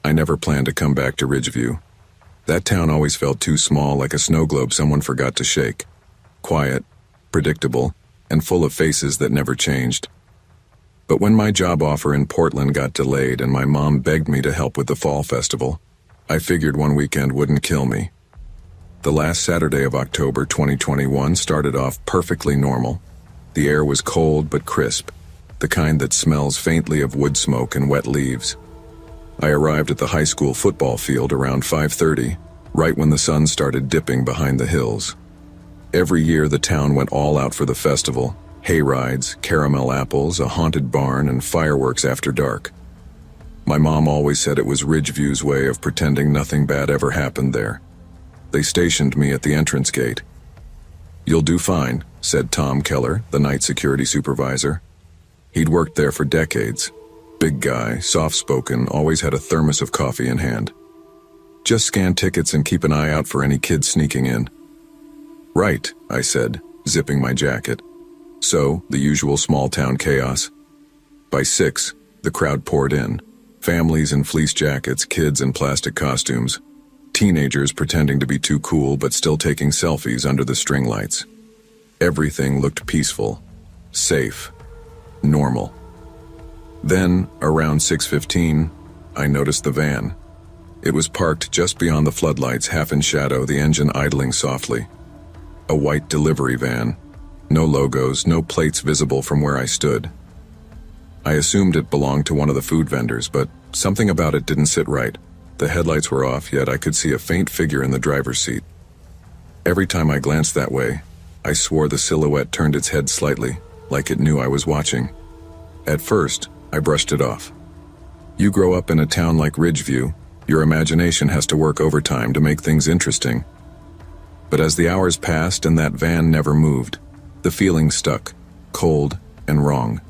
I never planned to come back to Ridgeview. That town always felt too small, like a snow globe someone forgot to shake. Quiet, predictable, and full of faces that never changed. But when my job offer in Portland got delayed and my mom begged me to help with the fall festival, I figured one weekend wouldn't kill me. The last Saturday of October 2021 started off perfectly normal. The air was cold but crisp, the kind that smells faintly of wood smoke and wet leaves. I arrived at the high school football field around 5:30, right when the sun started dipping behind the hills. Every year the town went all out for the festival: hay rides, caramel apples, a haunted barn, and fireworks after dark. My mom always said it was Ridgeview's way of pretending nothing bad ever happened there. They stationed me at the entrance gate. "You'll do fine," said Tom Keller, the night security supervisor. He'd worked there for decades. Big guy, soft-spoken, always had a thermos of coffee in hand. "Just scan tickets and keep an eye out for any kids sneaking in." "Right," I said, zipping my jacket. So, the usual small-town chaos. By 6, the crowd poured in. Families in fleece jackets, kids in plastic costumes. Teenagers pretending to be too cool but still taking selfies under the string lights. Everything looked peaceful, safe, normal. Then, around 6:15, I noticed the van. It was parked just beyond the floodlights, half in shadow, the engine idling softly. A white delivery van. No logos, no plates visible from where I stood. I assumed it belonged to one of the food vendors, but something about it didn't sit right. The headlights were off, yet I could see a faint figure in the driver's seat. Every time I glanced that way, I swore the silhouette turned its head slightly, like it knew I was watching. At first, I brushed it off. You grow up in a town like Ridgeview, your imagination has to work overtime to make things interesting. But as the hours passed and that van never moved, the feeling stuck, cold and wrong.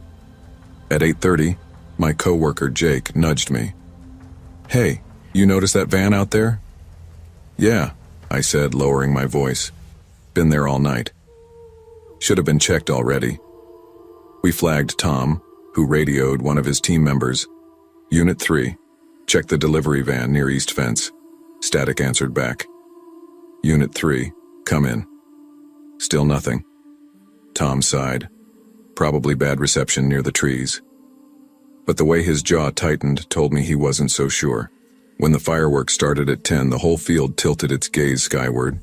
At 8:30, my coworker Jake nudged me. "Hey, you notice that van out there?" "Yeah," I said, lowering my voice. "Been there all night. Should have been checked already." We flagged Tom, who radioed one of his team members. "Unit 3, check the delivery van near East Fence." Static answered back. "Unit 3, come in." Still nothing. Tom sighed. Probably bad reception near the trees. But the way his jaw tightened told me he wasn't so sure. When the fireworks started at 10, the whole field tilted its gaze skyward.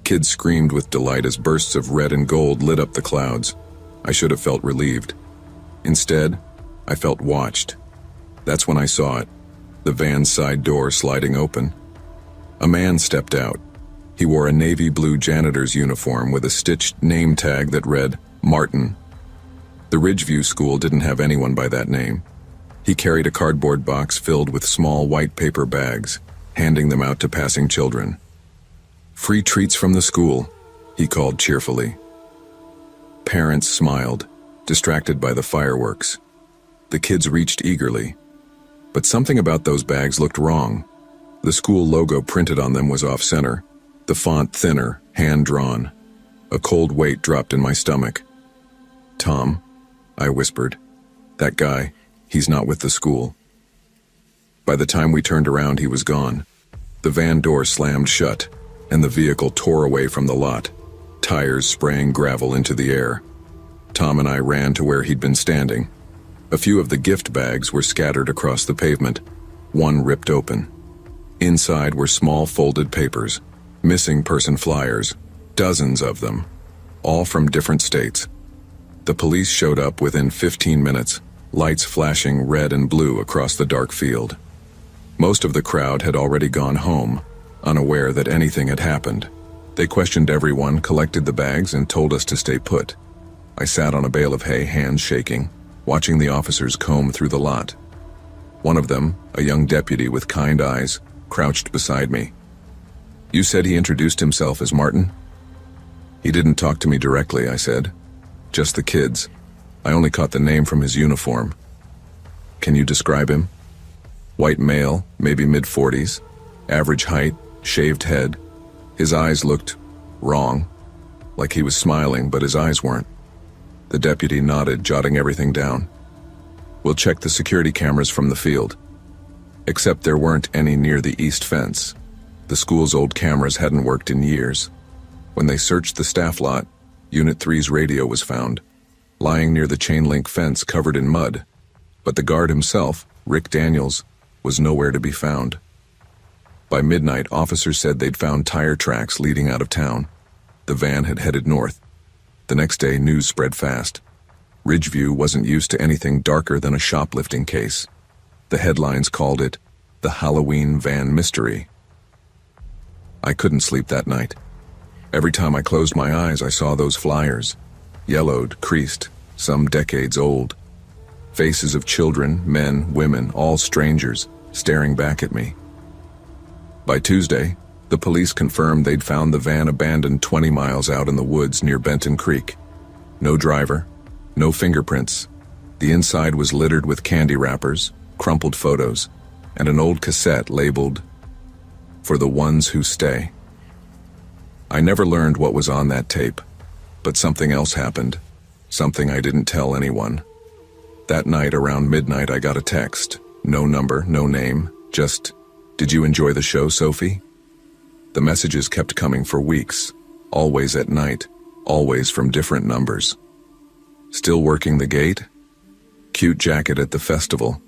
Kids screamed with delight as bursts of red and gold lit up the clouds. I should have felt relieved. Instead, I felt watched. That's when I saw it, the van's side door sliding open. A man stepped out. He wore a navy blue janitor's uniform with a stitched name tag that read, Martin. The Ridgeview school didn't have anyone by that name. He carried a cardboard box filled with small white paper bags, handing them out to passing children. "Free treats from the school," he called cheerfully. Parents smiled, distracted by the fireworks. The kids reached eagerly. But something about those bags looked wrong. The school logo printed on them was off-center, the font thinner, hand-drawn. A cold weight dropped in my stomach. "Tom," I whispered. "That guy, he's not with the school." By the time we turned around, he was gone. The van door slammed shut, and the vehicle tore away from the lot, tires spraying gravel into the air. Tom and I ran to where he'd been standing. A few of the gift bags were scattered across the pavement, one ripped open. Inside were small folded papers, missing person flyers, dozens of them, all from different states. The police showed up within 15 minutes, lights flashing red and blue across the dark field. Most of the crowd had already gone home, unaware that anything had happened. They questioned everyone, collected the bags, and told us to stay put. I sat on a bale of hay, hands shaking, watching the officers comb through the lot. One of them, a young deputy with kind eyes, crouched beside me. "You said he introduced himself as Martin?" "He didn't talk to me directly," I said. "Just the kids. I only caught the name from his uniform." "Can you describe him?" "White male, maybe mid-40s, average height, shaved head. His eyes looked wrong, like he was smiling, but his eyes weren't." The deputy nodded, jotting everything down. "We'll check the security cameras from the field." Except there weren't any near the east fence. The school's old cameras hadn't worked in years. When they searched the staff lot, Unit 3's radio was found, lying near the chain-link fence covered in mud. But the guard himself, Rick Daniels, was nowhere to be found. By midnight, officers said they'd found tire tracks leading out of town. The van had headed north. The next day, news spread fast. Ridgeview wasn't used to anything darker than a shoplifting case. The headlines called it the Halloween Van Mystery. I couldn't sleep that night. Every time I closed my eyes, I saw those flyers, yellowed, creased, some decades old. Faces of children, men, women, all strangers, staring back at me. By Tuesday, the police confirmed they'd found the van abandoned 20 miles out in the woods near Benton Creek. No driver, no fingerprints. The inside was littered with candy wrappers, crumpled photos, and an old cassette labeled, "For the Ones Who Stay." I never learned what was on that tape, but something else happened, something I didn't tell anyone. That night around midnight I got a text, no number, no name, just, "Did you enjoy the show, Sophie?" The messages kept coming for weeks, always at night, always from different numbers. "Still working the gate? Cute jacket at the festival.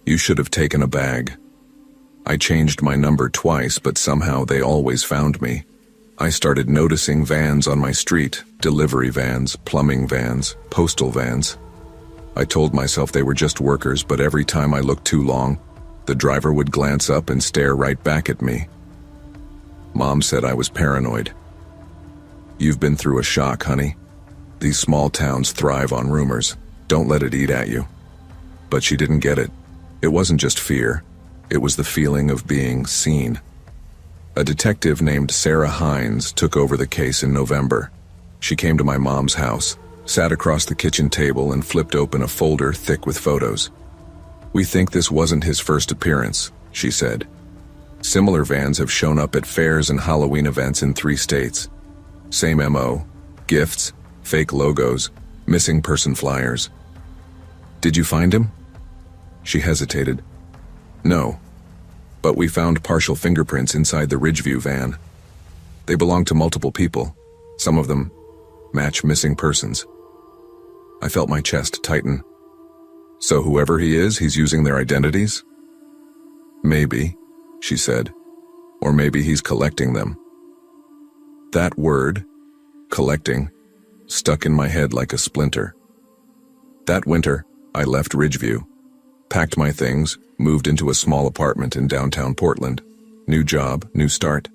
You should have taken a bag." I changed my number twice, but somehow they always found me. I started noticing vans on my street, delivery vans, plumbing vans, postal vans. I told myself they were just workers, but every time I looked too long, the driver would glance up and stare right back at me. Mom said I was paranoid. "You've been through a shock, honey. These small towns thrive on rumors. Don't let it eat at you." But she didn't get it. It wasn't just fear. It was the feeling of being seen. A detective named Sarah Hines took over the case in November. She came to my mom's house, sat across the kitchen table, and flipped open a folder thick with photos. "We think this wasn't his first appearance," she said. "Similar vans have shown up at fairs and Halloween events in 3 states. Same MO, gifts, fake logos, missing person flyers." "Did you find him?" She hesitated. "No, but we found partial fingerprints inside the Ridgeview van. They belong to multiple people. Some of them match missing persons." I felt my chest tighten. "So whoever he is, he's using their identities?" "Maybe," she said. "Or maybe he's collecting them." That word, collecting, stuck in my head like a splinter. That winter, I left Ridgeview, packed my things, moved into a small apartment in downtown Portland. New job, new start.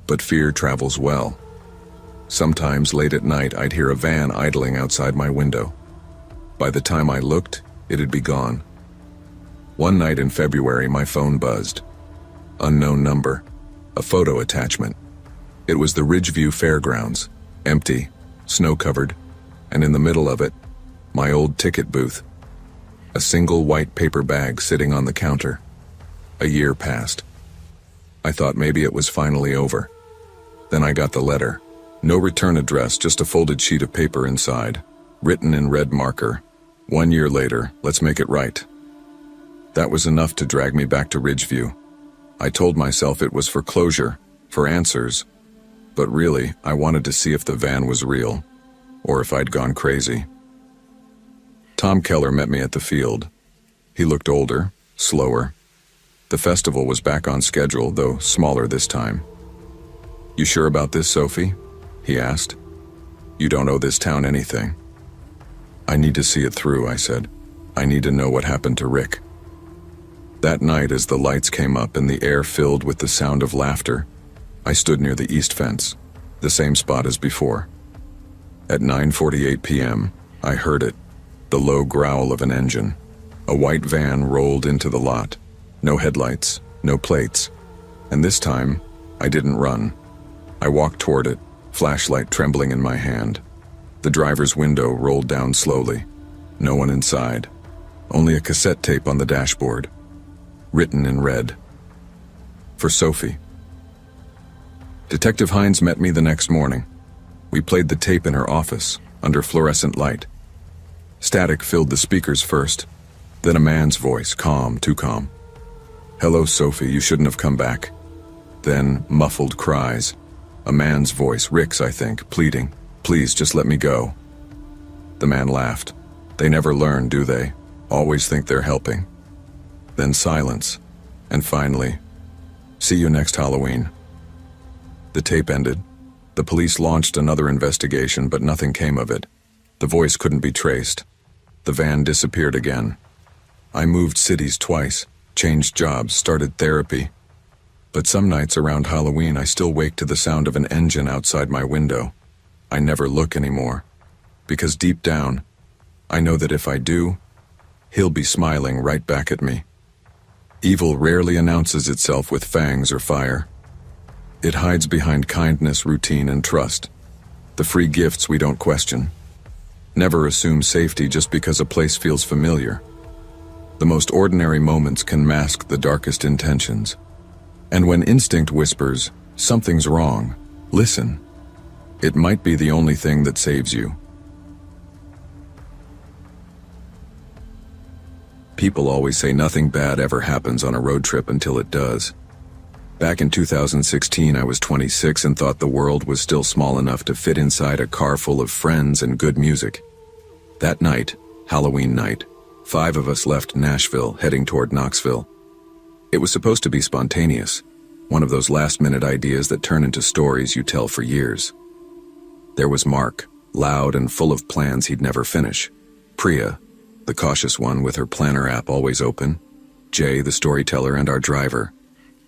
But fear travels well. Sometimes late at night I'd hear a van idling outside my window. By the time I looked, it had be gone. One night in February my phone buzzed. Unknown number. A photo attachment. It was the Ridgeview Fairgrounds, empty, snow-covered, and in the middle of it, my old ticket booth. A single white paper bag sitting on the counter. A year passed. I thought maybe it was finally over. Then I got the letter. No return address, just a folded sheet of paper inside, written in red marker. 1 year later, let's make it right. That was enough to drag me back to Ridgeview. I told myself it was for closure, for answers. But really, I wanted to see if the van was real, or if I'd gone crazy. Tom Keller met me at the field. He looked older, slower. The festival was back on schedule, though smaller this time. "You sure about this, Sophie?" he asked. "You don't owe this town anything." "I need to see it through," I said. "I need to know what happened to Rick." That night, as the lights came up and the air filled with the sound of laughter, I stood near the east fence, the same spot as before. At 9:48 p.m., I heard it. The low growl of an engine. A white van rolled into the lot. No headlights, no plates. And this time, I didn't run. I walked toward it, flashlight trembling in my hand. The driver's window rolled down slowly. No one inside. Only a cassette tape on the dashboard. Written in red. For Sophie. Detective Hines met me the next morning. We played the tape in her office, under fluorescent light. Static filled the speakers first, then a man's voice, calm, too calm. "Hello, Sophie, you shouldn't have come back." Then, muffled cries. A man's voice, Rick's I think, pleading, "Please, just let me go." The man laughed. They never learn, do they? Always think they're helping. Then silence. And finally, "See you next Halloween." The tape ended. The police launched another investigation, but nothing came of it. The voice couldn't be traced. The van disappeared again. I moved cities twice, changed jobs, started therapy. But some nights around Halloween, I still wake to the sound of an engine outside my window. I never look anymore, because deep down, I know that if I do, he'll be smiling right back at me. Evil rarely announces itself with fangs or fire. It hides behind kindness, routine, and trust. The free gifts we don't question. Never assume safety just because a place feels familiar. The most ordinary moments can mask the darkest intentions. And when instinct whispers, "Something's wrong," listen. It might be the only thing that saves you. People always say nothing bad ever happens on a road trip until it does. Back in 2016, I was 26 and thought the world was still small enough to fit inside a car full of friends and good music. That night, Halloween night, 5 of us left Nashville, heading toward Knoxville. It was supposed to be spontaneous, one of those last-minute ideas that turn into stories you tell for years. There was Mark, loud and full of plans he'd never finish. Priya, the cautious one with her planner app always open. Jay, the storyteller and our driver.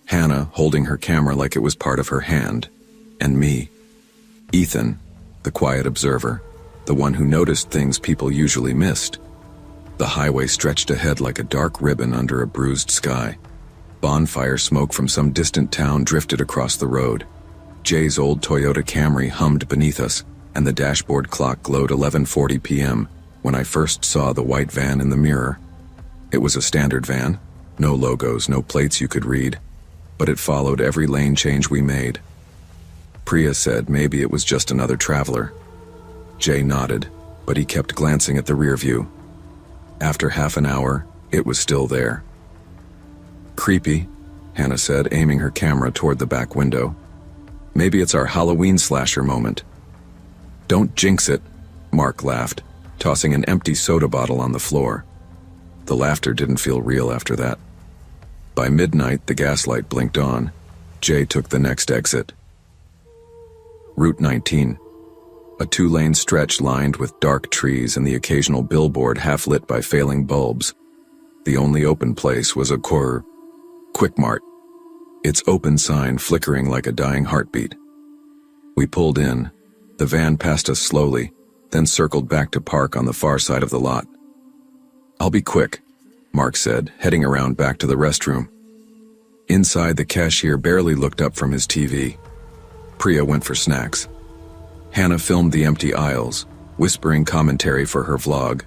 Hannah, holding her camera like it was part of her hand. And me. Ethan, the quiet observer, the one who noticed things people usually missed. The highway stretched ahead like a dark ribbon under a bruised sky. Bonfire smoke from some distant town drifted across the road. Jay's old Toyota Camry hummed beneath us, and the dashboard clock glowed 11:40 p.m. when I first saw the white van in the mirror. It was a standard van, no logos, no plates you could read, but it followed every lane change we made. Priya said maybe it was just another traveler. Jay nodded, but he kept glancing at the rear view. After half an hour, it was still there. "Creepy," Hannah said, aiming her camera toward the back window. "Maybe it's our Halloween slasher moment." "Don't jinx it," Mark laughed, tossing an empty soda bottle on the floor. The laughter didn't feel real after that. By midnight, the gaslight blinked on. Jay took the next exit. Route 19. A 2-lane stretch lined with dark trees and the occasional billboard half lit by failing bulbs. The only open place was a Quick Mart, its open sign flickering like a dying heartbeat. We pulled in. The van passed us slowly, then circled back to park on the far side of the lot. "I'll be quick," Mark said, heading around back to the restroom. Inside, the cashier barely looked up from his TV. Priya went for snacks. Hannah filmed the empty aisles, whispering commentary for her vlog.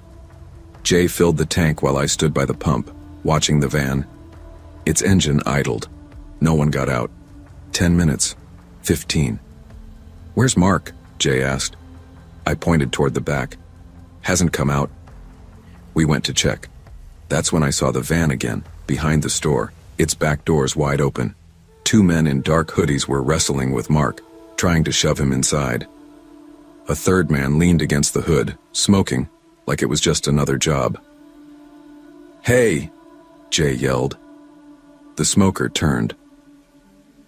Jay filled the tank while I stood by the pump, watching the van. Its engine idled. No one got out. 10 minutes. 15. "Where's Mark?" Jay asked. I pointed toward the back. "Hasn't come out." We went to check. That's when I saw the van again, behind the store, its back doors wide open. 2 men in dark hoodies were wrestling with Mark, trying to shove him inside. A third man leaned against the hood, smoking, like it was just another job. "Hey!" Jay yelled. The smoker turned.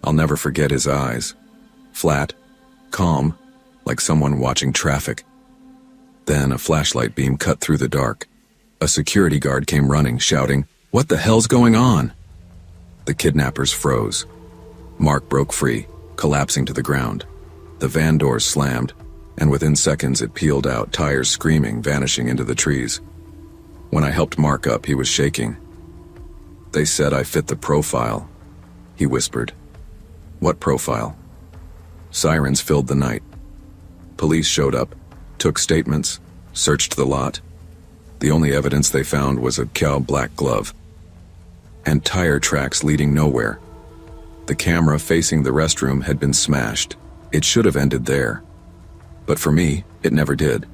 I'll never forget his eyes. Flat, calm, like someone watching traffic. Then a flashlight beam cut through the dark. A security guard came running, shouting, "What the hell's going on?" The kidnappers froze. Mark broke free, collapsing to the ground. The van doors slammed, and within seconds it peeled out, tires screaming, vanishing into the trees. When I helped Mark up, he was shaking. "They said I fit the profile," he whispered. "What profile?" Sirens filled the night. Police showed up, took statements, searched the lot. The only evidence they found was a cow black glove. And tire tracks leading nowhere. The camera facing the restroom had been smashed. It should have ended there. But for me, it never did.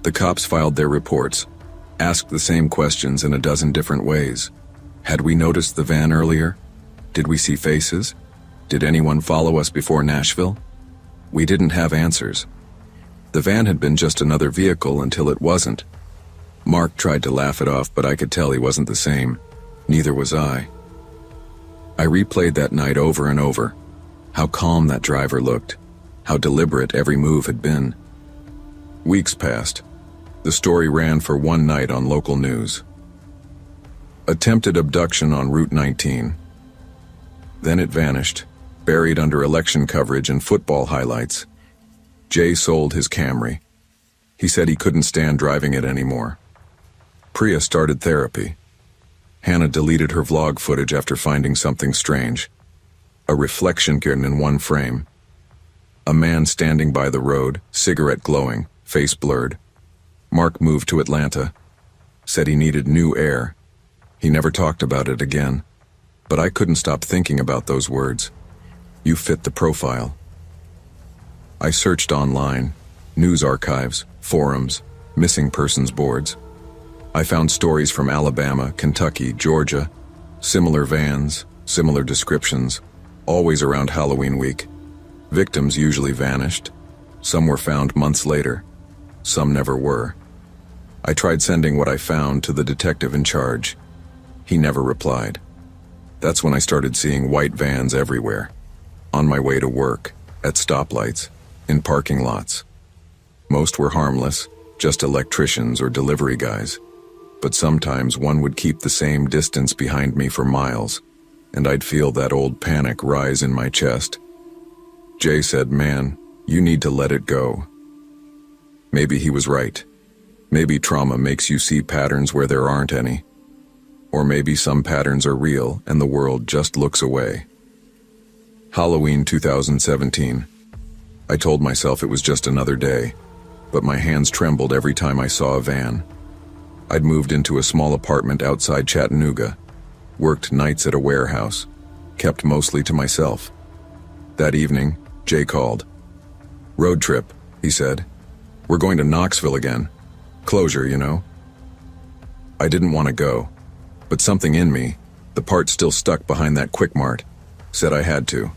The cops filed their reports, asked the same questions in a dozen different ways. Had we noticed the van earlier? Did we see faces? Did anyone follow us before Nashville? We didn't have answers. The van had been just another vehicle until it wasn't. Mark tried to laugh it off, but I could tell he wasn't the same. Neither was I. I replayed that night over and over. How calm that driver looked. How deliberate every move had been. Weeks passed. The story ran for one night on local news. Attempted abduction on Route 19. Then it vanished, buried under election coverage and football highlights. Jay sold his Camry. He said he couldn't stand driving it anymore. Priya started therapy. Hannah deleted her vlog footage after finding something strange. A reflection in one frame. A man standing by the road, cigarette glowing, face blurred. Mark moved to Atlanta. Said he needed new air. He never talked about it again. But I couldn't stop thinking about those words. You fit the profile. I searched online, news archives, forums, missing persons boards. I found stories from Alabama, Kentucky, Georgia, similar vans, similar descriptions, always around Halloween week. Victims usually vanished. Some were found months later. Some never were. I tried sending what I found to the detective in charge. He never replied. That's when I started seeing white vans everywhere. On my way to work, at stoplights, in parking lots. Most were harmless, just electricians or delivery guys. But sometimes one would keep the same distance behind me for miles, and I'd feel that old panic rise in my chest. Jay said, "Man, you need to let it go." Maybe he was right. Maybe trauma makes you see patterns where there aren't any. Or maybe some patterns are real and the world just looks away. Halloween 2017. I told myself it was just another day, but my hands trembled every time I saw a van. I'd moved into a small apartment outside Chattanooga, worked nights at a warehouse, kept mostly to myself. That evening, Jay called. "Road trip," he said. "We're going to Knoxville again. Closure, you know." I didn't want to go, but something in me, the part still stuck behind that Quick Mart, said I had to.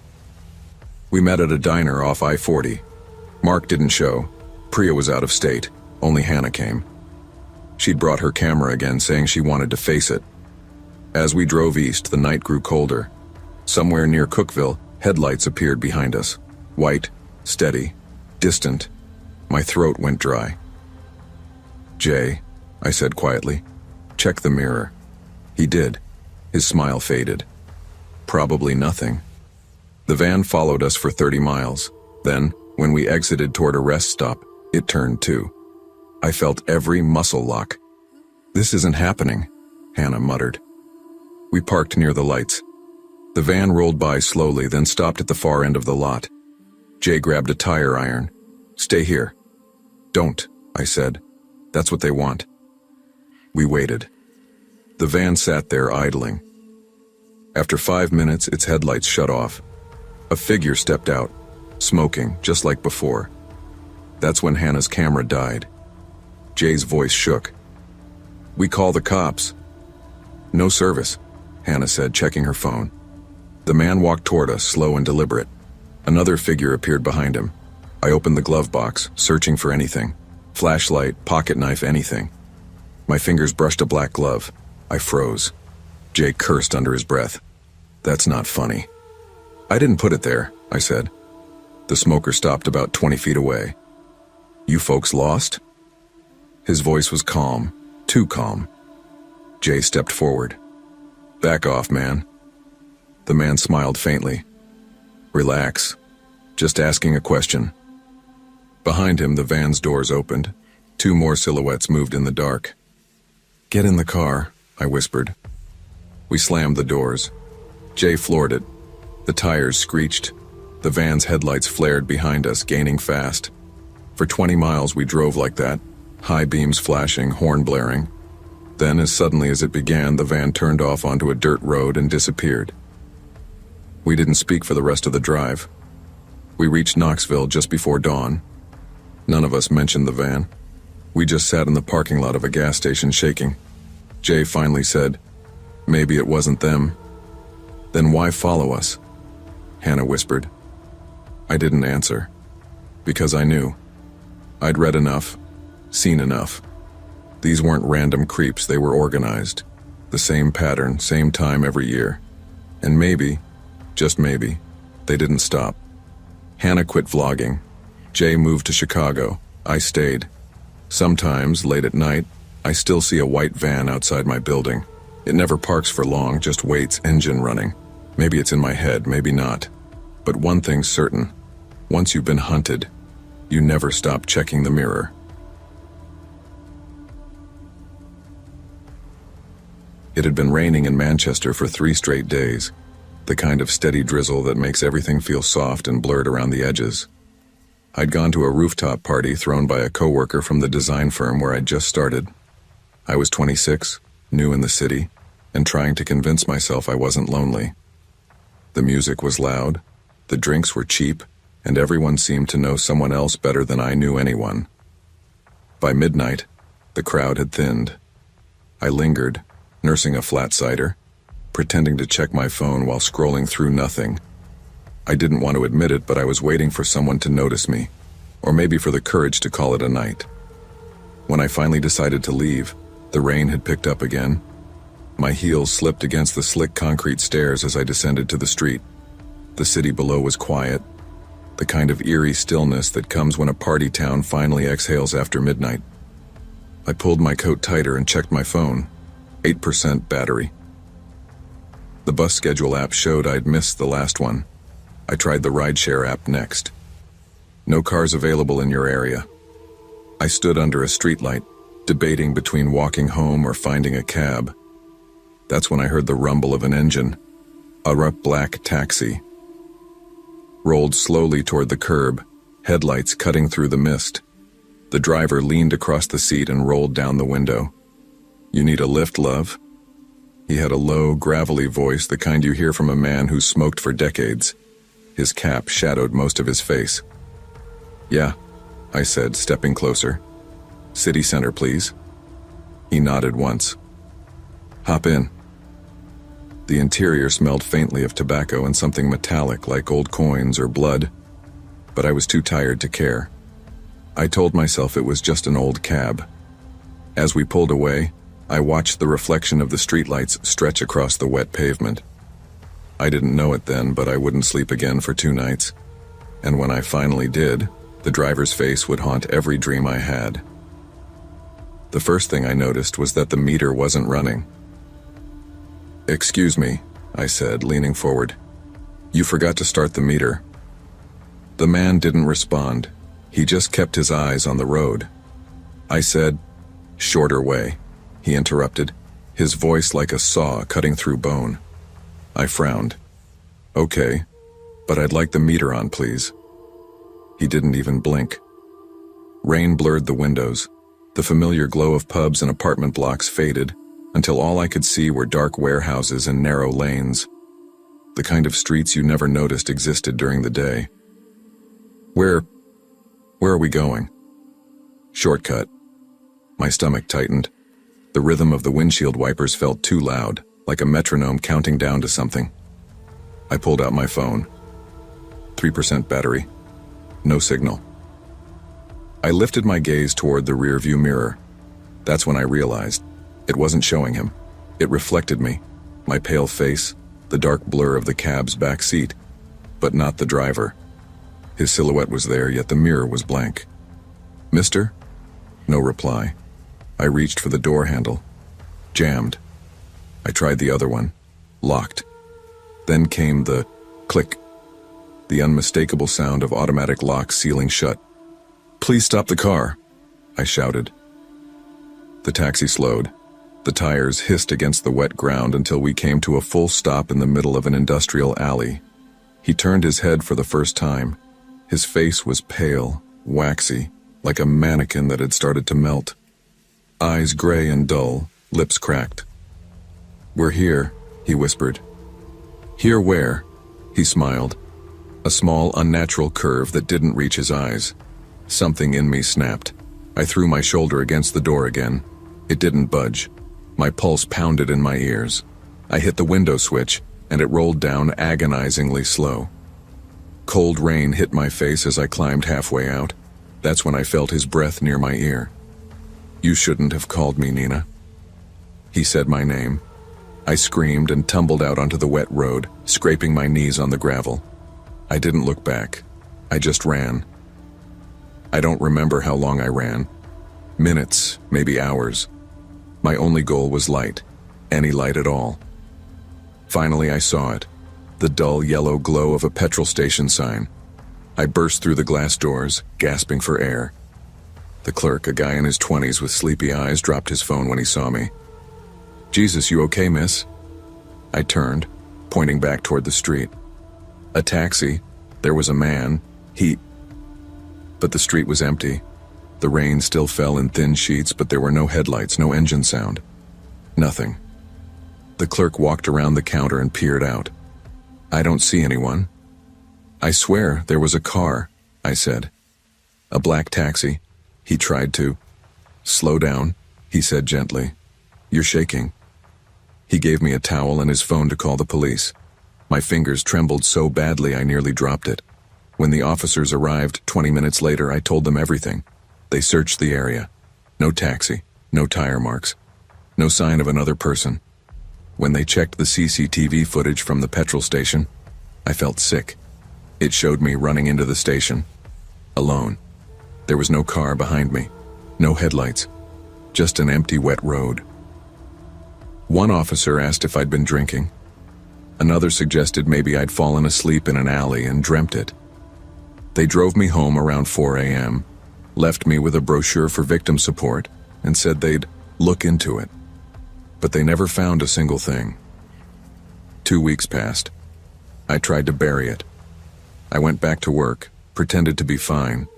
We met at a diner off I-40. Mark didn't show. Priya was out of state. Only Hannah came. She'd brought her camera again, saying she wanted to face it. As we drove east, the night grew colder. Somewhere near Cookville, headlights appeared behind us. White, steady, distant. My throat went dry. "Jay," I said quietly, "check the mirror." He did. His smile faded. Probably nothing. The van followed us for 30 miles. Then, when we exited toward a rest stop, it turned too. I felt every muscle lock. "This isn't happening," Hannah muttered. We parked near the lights. The van rolled by slowly, then stopped at the far end of the lot. Jay grabbed a tire iron. "Stay here." "Don't," I said. "That's what they want." We waited. The van sat there idling. After 5 minutes, its headlights shut off. A figure stepped out, smoking, just like before. That's when Hannah's camera died. Jay's voice shook. "We call the cops." "No service," Hannah said, checking her phone. The man walked toward us, slow and deliberate. Another figure appeared behind him. I opened the glove box, searching for anything. Flashlight, pocket knife, anything. My fingers brushed a black glove. I froze. Jay cursed under his breath. "That's not funny." "I didn't put it there," I said. The smoker stopped about 20 feet away. "You folks lost?" His voice was calm, too calm. Jay stepped forward. "Back off, man." The man smiled faintly. "Relax. Just asking a question." Behind him, the van's doors opened. 2 more silhouettes moved in the dark. "Get in the car," I whispered. We slammed the doors. Jay floored it. The tires screeched. The van's headlights flared behind us, gaining fast. For 20 miles we drove like that, high beams flashing, horn blaring. Then, as suddenly as it began, the van turned off onto a dirt road and disappeared. We didn't speak for the rest of the drive. We reached Knoxville just before dawn. None of us mentioned the van. We just sat in the parking lot of a gas station shaking. Jay finally said, Maybe it wasn't them. Then why follow us? Hannah whispered. I didn't answer. Because I knew. I'd read enough, seen enough. These weren't random creeps, they were organized. The same pattern, same time every year. And maybe, just maybe, they didn't stop. Hannah quit vlogging. Jay moved to Chicago. I stayed. Sometimes, late at night, I still see a white van outside my building. It never parks for long, just waits, engine running. Maybe it's in my head, maybe not. But one thing's certain. Once you've been hunted, you never stop checking the mirror. It had been raining in Manchester for 3 straight days, the kind of steady drizzle that makes everything feel soft and blurred around the edges. I'd gone to a rooftop party thrown by a coworker from the design firm where I'd just started. I was 26, new in the city, and trying to convince myself I wasn't lonely. The music was loud, the drinks were cheap, and everyone seemed to know someone else better than I knew anyone. By midnight, the crowd had thinned. I lingered, nursing a flat cider, pretending to check my phone while scrolling through nothing. I didn't want to admit it, but I was waiting for someone to notice me, or maybe for the courage to call it a night. When I finally decided to leave, the rain had picked up again. My heels slipped against the slick concrete stairs as I descended to the street. The city below was quiet, the kind of eerie stillness that comes when a party town finally exhales after midnight. I pulled my coat tighter and checked my phone. 8% battery. The bus schedule app showed I'd missed the last one. I tried the rideshare app next. No cars available in your area. I stood under a streetlight, debating between walking home or finding a cab. That's when I heard the rumble of an engine. A black taxi. Rolled slowly toward the curb, headlights cutting through the mist. The driver leaned across the seat and rolled down the window. You need a lift, love? He had a low, gravelly voice, the kind you hear from a man who's smoked for decades. His cap shadowed most of his face. Yeah, I said, stepping closer. City center, please. He nodded once. Hop in. The interior smelled faintly of tobacco and something metallic like old coins or blood, but I was too tired to care. I told myself it was just an old cab. As we pulled away, I watched the reflection of the streetlights stretch across the wet pavement. I didn't know it then, but I wouldn't sleep again for 2 nights. And when I finally did, the driver's face would haunt every dream I had. The first thing I noticed was that the meter wasn't running. Excuse me, I said, leaning forward. You forgot to start the meter. The man didn't respond. He just kept his eyes on the road. I said, shorter way. He interrupted, his voice like a saw cutting through bone. I frowned. Okay, but I'd like the meter on, please. He didn't even blink. Rain blurred the windows. The familiar glow of pubs and apartment blocks faded, until all I could see were dark warehouses and narrow lanes. The kind of streets you never noticed existed during the day. Where are we going? Shortcut. My stomach tightened. The rhythm of the windshield wipers felt too loud, like a metronome counting down to something. I pulled out my phone. 3% battery. No signal. I lifted my gaze toward the rearview mirror. That's when I realized it wasn't showing him. It reflected me, my pale face, the dark blur of the cab's back seat, but not the driver. His silhouette was there, yet the mirror was blank. Mister? No reply. I reached for the door handle. Jammed. I tried the other one. Locked. Then came the click. The unmistakable sound of automatic locks sealing shut. Please stop the car, I shouted. The taxi slowed. The tires hissed against the wet ground until we came to a full stop in the middle of an industrial alley. He turned his head for the first time. His face was pale, waxy, like a mannequin that had started to melt. Eyes gray and dull, lips cracked. We're here, he whispered. Here where? He smiled. A small, unnatural curve that didn't reach his eyes. Something in me snapped. I threw my shoulder against the door again. It didn't budge. My pulse pounded in my ears. I hit the window switch, and it rolled down agonizingly slow. Cold rain hit my face as I climbed halfway out. That's when I felt his breath near my ear. "You shouldn't have called me, Nina." He said my name. I screamed and tumbled out onto the wet road, scraping my knees on the gravel. I didn't look back. I just ran. I don't remember how long I ran. Minutes, maybe hours. My only goal was light. Any light at all. Finally, I saw it. The dull yellow glow of a petrol station sign. I burst through the glass doors, gasping for air. The clerk, a guy in his 20s with sleepy eyes, dropped his phone when he saw me. "Jesus, you okay, miss?" I turned, pointing back toward the street. A taxi. There was a man. But the street was empty. The rain still fell in thin sheets, but there were no headlights, no engine sound. Nothing. The clerk walked around the counter and peered out. "I don't see anyone." "I swear there was a car," I said. "A black taxi." He tried to. "Slow down," he said gently. "You're shaking." He gave me a towel and his phone to call the police. My fingers trembled so badly I nearly dropped it. When the officers arrived 20 minutes later, I told them everything. They searched the area. No taxi, no tire marks, no sign of another person. When they checked the CCTV footage from the petrol station, I felt sick. It showed me running into the station. Alone. There was no car behind me. No headlights. Just an empty, wet road. One officer asked if I'd been drinking. Another suggested maybe I'd fallen asleep in an alley and dreamt it. They drove me home around 4 a.m., left me with a brochure for victim support, and said they'd look into it. But they never found a single thing. 2 weeks passed. I tried to bury it. I went back to work, pretended to be fine.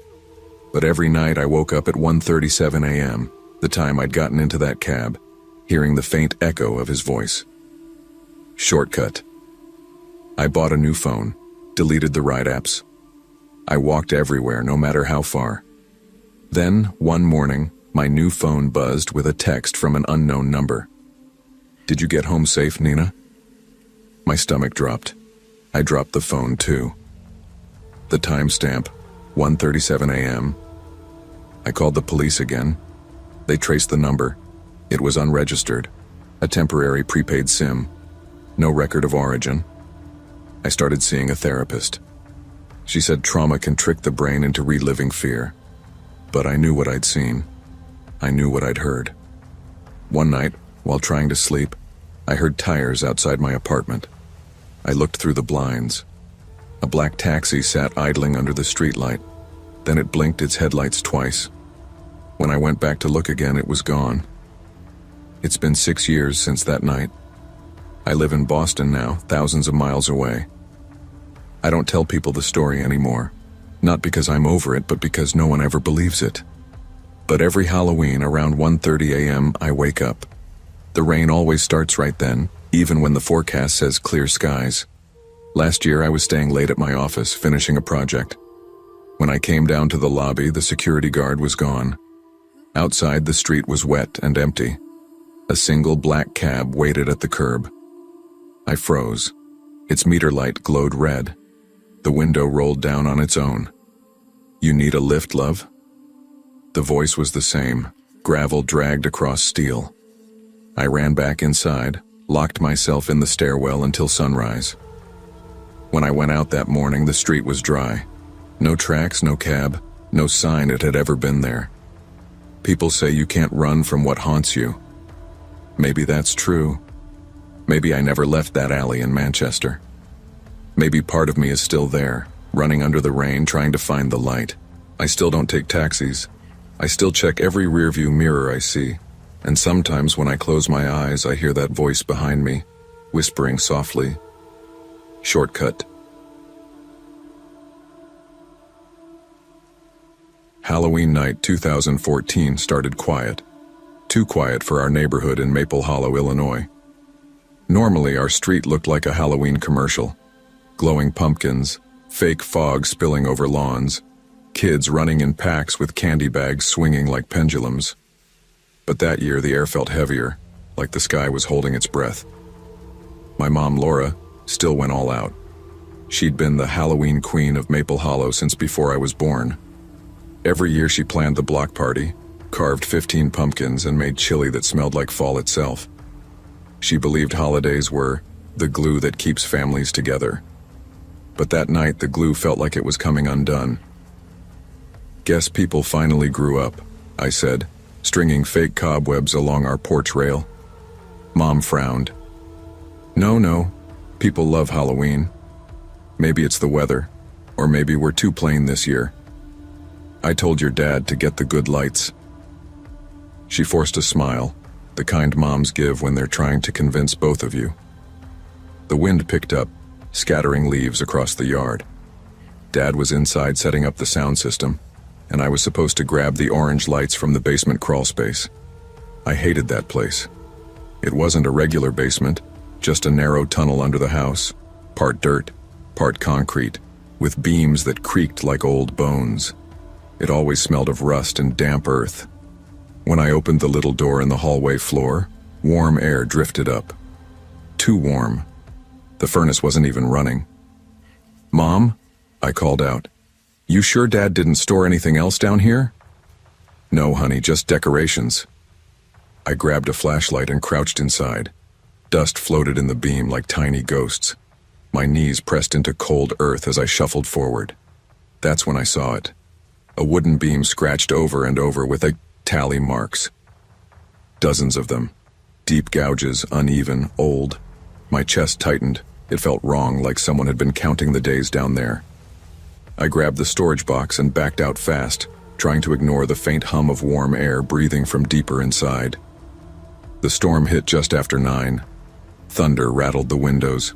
But every night I woke up at 1:37 a.m., the time I'd gotten into that cab, hearing the faint echo of his voice. Shortcut. I bought a new phone, deleted the ride apps. I walked everywhere, no matter how far. Then, one morning, my new phone buzzed with a text from an unknown number. "Did you get home safe, Nina?" My stomach dropped. I dropped the phone too. The timestamp, 1:37 a.m. I called the police again. They traced the number. It was unregistered, a temporary prepaid SIM, no record of origin. I started seeing a therapist. She said trauma can trick the brain into reliving fear. But I knew what I'd seen. I knew what I'd heard. One night, while trying to sleep, I heard tires outside my apartment. I looked through the blinds. A black taxi sat idling under the streetlight. Then it blinked its headlights twice. When I went back to look again, it was gone. It's been 6 years since that night. I live in Boston now, thousands of miles away. I don't tell people the story anymore. Not because I'm over it, but because no one ever believes it. But every Halloween around 1:30 a.m. I wake up. The rain always starts right then, even when the forecast says clear skies. Last year I was staying late at my office, finishing a project. When I came down to the lobby, the security guard was gone. Outside, the street was wet and empty. A single black cab waited at the curb. I froze. Its meter light glowed red. The window rolled down on its own. "You need a lift, love?" The voice was the same, gravel dragged across steel. I ran back inside, locked myself in the stairwell until sunrise. When I went out that morning, the street was dry. No tracks, no cab, no sign it had ever been there. People say you can't run from what haunts you. Maybe that's true. Maybe I never left that alley in Manchester. Maybe part of me is still there, running under the rain, trying to find the light. I still don't take taxis. I still check every rearview mirror I see. And sometimes when I close my eyes, I hear that voice behind me, whispering softly, "Shortcut." Halloween night 2014 started quiet. Too quiet for our neighborhood in Maple Hollow, Illinois. Normally, our street looked like a Halloween commercial. Glowing pumpkins, fake fog spilling over lawns, kids running in packs with candy bags swinging like pendulums. But that year, the air felt heavier, like the sky was holding its breath. My mom, Laura, still went all out. She'd been the Halloween queen of Maple Hollow since before I was born. Every year she planned the block party, carved 15 pumpkins, and made chili that smelled like fall itself. She believed holidays were the glue that keeps families together. But that night, the glue felt like it was coming undone. "Guess people finally grew up," I said, stringing fake cobwebs along our porch rail. Mom frowned. No, people love Halloween. Maybe it's the weather, or maybe we're too plain this year. I told your dad to get the good lights." She forced a smile, the kind moms give when they're trying to convince both of you. The wind picked up, scattering leaves across the yard. Dad was inside setting up the sound system, and I was supposed to grab the orange lights from the basement crawl space. I hated that place. It wasn't a regular basement, just a narrow tunnel under the house, part dirt, part concrete, with beams that creaked like old bones. It always smelled of rust and damp earth. When I opened the little door in the hallway floor, warm air drifted up. Too warm. The furnace wasn't even running. "Mom," I called out, "you sure Dad didn't store anything else down here?" "No, honey, just decorations." I grabbed a flashlight and crouched inside. Dust floated in the beam like tiny ghosts. My knees pressed into cold earth as I shuffled forward. That's when I saw it. A wooden beam scratched over and over with tally marks. Dozens of them. Deep gouges, uneven, old. My chest tightened. It felt wrong, like someone had been counting the days down there. I grabbed the storage box and backed out fast, trying to ignore the faint hum of warm air breathing from deeper inside. The storm hit just after 9. Thunder rattled the windows.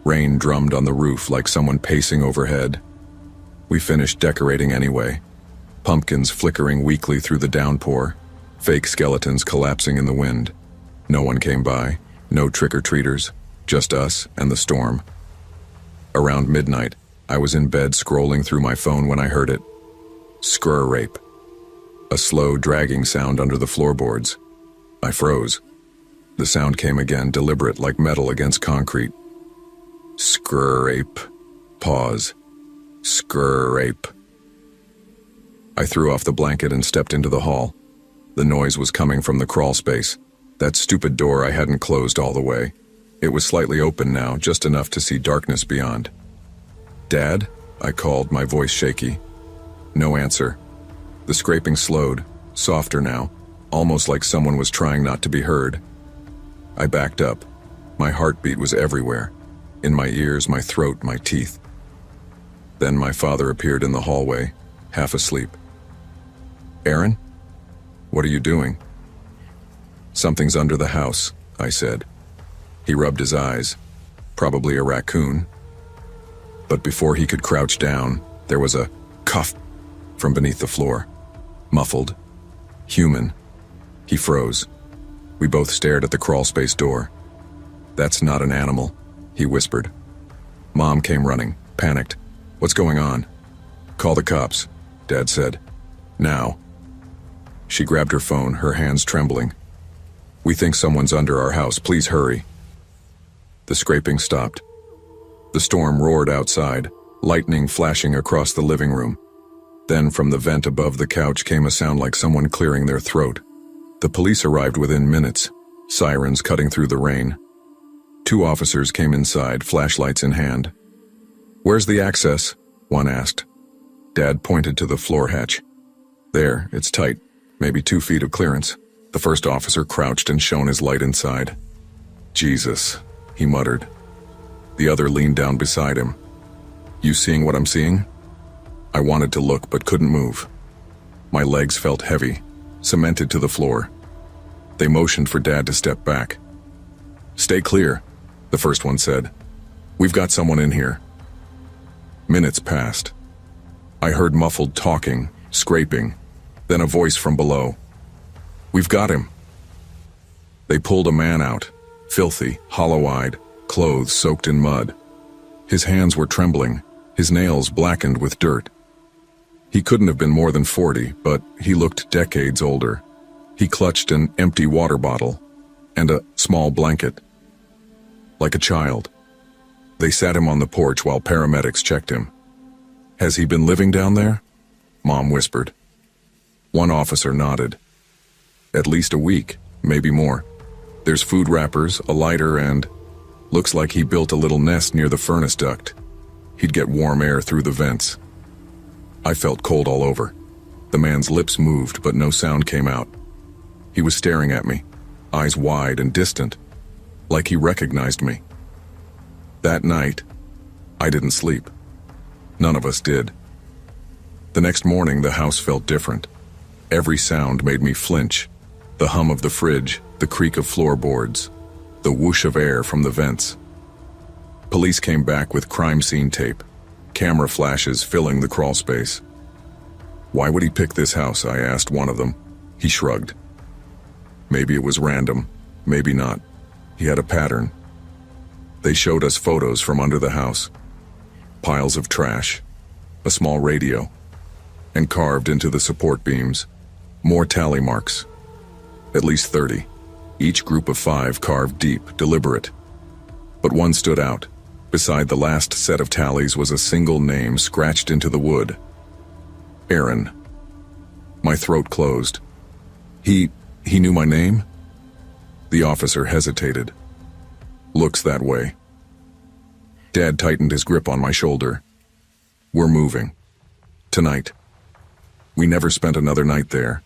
Rain drummed on the roof like someone pacing overhead. We finished decorating anyway. Pumpkins flickering weakly through the downpour, fake skeletons collapsing in the wind. No one came by, no trick-or-treaters, just us and the storm. Around midnight, I was in bed scrolling through my phone when I heard it. Scrr-rape. A slow, dragging sound under the floorboards. I froze. The sound came again, deliberate like metal against concrete. Scrr-rape. Pause. Scrr-rape. I threw off the blanket and stepped into the hall. The noise was coming from the crawl space, that stupid door I hadn't closed all the way. It was slightly open now, just enough to see darkness beyond. "Dad?" I called, my voice shaky. No answer. The scraping slowed, softer now, almost like someone was trying not to be heard. I backed up. My heartbeat was everywhere. In my ears, my throat, my teeth. Then my father appeared in the hallway, half asleep. "Aaron? What are you doing?" "Something's under the house," I said. He rubbed his eyes. Probably a raccoon. But before he could crouch down, there was a cough from beneath the floor. Muffled. Human. He froze. We both stared at the crawlspace door. "That's not an animal," he whispered. Mom came running, panicked. "What's going on?" "Call the cops," Dad said. "Now." She grabbed her phone, her hands trembling. "We think someone's under our house. Please hurry." The scraping stopped. The storm roared outside, lightning flashing across the living room. Then from the vent above the couch came a sound like someone clearing their throat. The police arrived within minutes, sirens cutting through the rain. 2 officers came inside, flashlights in hand. "Where's the access?" one asked. Dad pointed to the floor hatch. "There, it's tight, maybe 2 feet of clearance." The first officer crouched and shone his light inside. "Jesus," he muttered. The other leaned down beside him. "You seeing what I'm seeing?" I wanted to look but couldn't move. My legs felt heavy, cemented to the floor. They motioned for Dad to step back. "Stay clear," the first one said. "We've got someone in here." Minutes passed. I heard muffled talking, scraping, then a voice from below. "We've got him." They pulled a man out, filthy, hollow-eyed, clothes soaked in mud. His hands were trembling, his nails blackened with dirt. He couldn't have been more than 40, but he looked decades older. He clutched an empty water bottle and a small blanket. like a child. They sat him on the porch while paramedics checked him. "Has he been living down there?" Mom whispered. One officer nodded. "At least a week, maybe more. There's food wrappers, a lighter, and looks like he built a little nest near the furnace duct. He'd get warm air through the vents." I felt cold all over. The man's lips moved, but no sound came out. He was staring at me, eyes wide and distant, like he recognized me. That night, I didn't sleep. None of us did. The next morning, the house felt different. Every sound made me flinch. The hum of the fridge, the creak of floorboards, the whoosh of air from the vents. Police came back with crime scene tape, camera flashes filling the crawl space. "Why would he pick this house?" I asked one of them. He shrugged. Maybe it was random, maybe not. He had a pattern. They showed us photos from under the house. Piles of trash, a small radio, and carved into the support beams, more tally marks. At least 30, each group of 5 carved deep, deliberate. But one stood out. Beside the last set of tallies was a single name scratched into the wood. Aaron. My throat closed. He knew my name? The officer hesitated. "Looks that way." Dad tightened his grip on my shoulder. "We're moving. Tonight." We never spent another night there.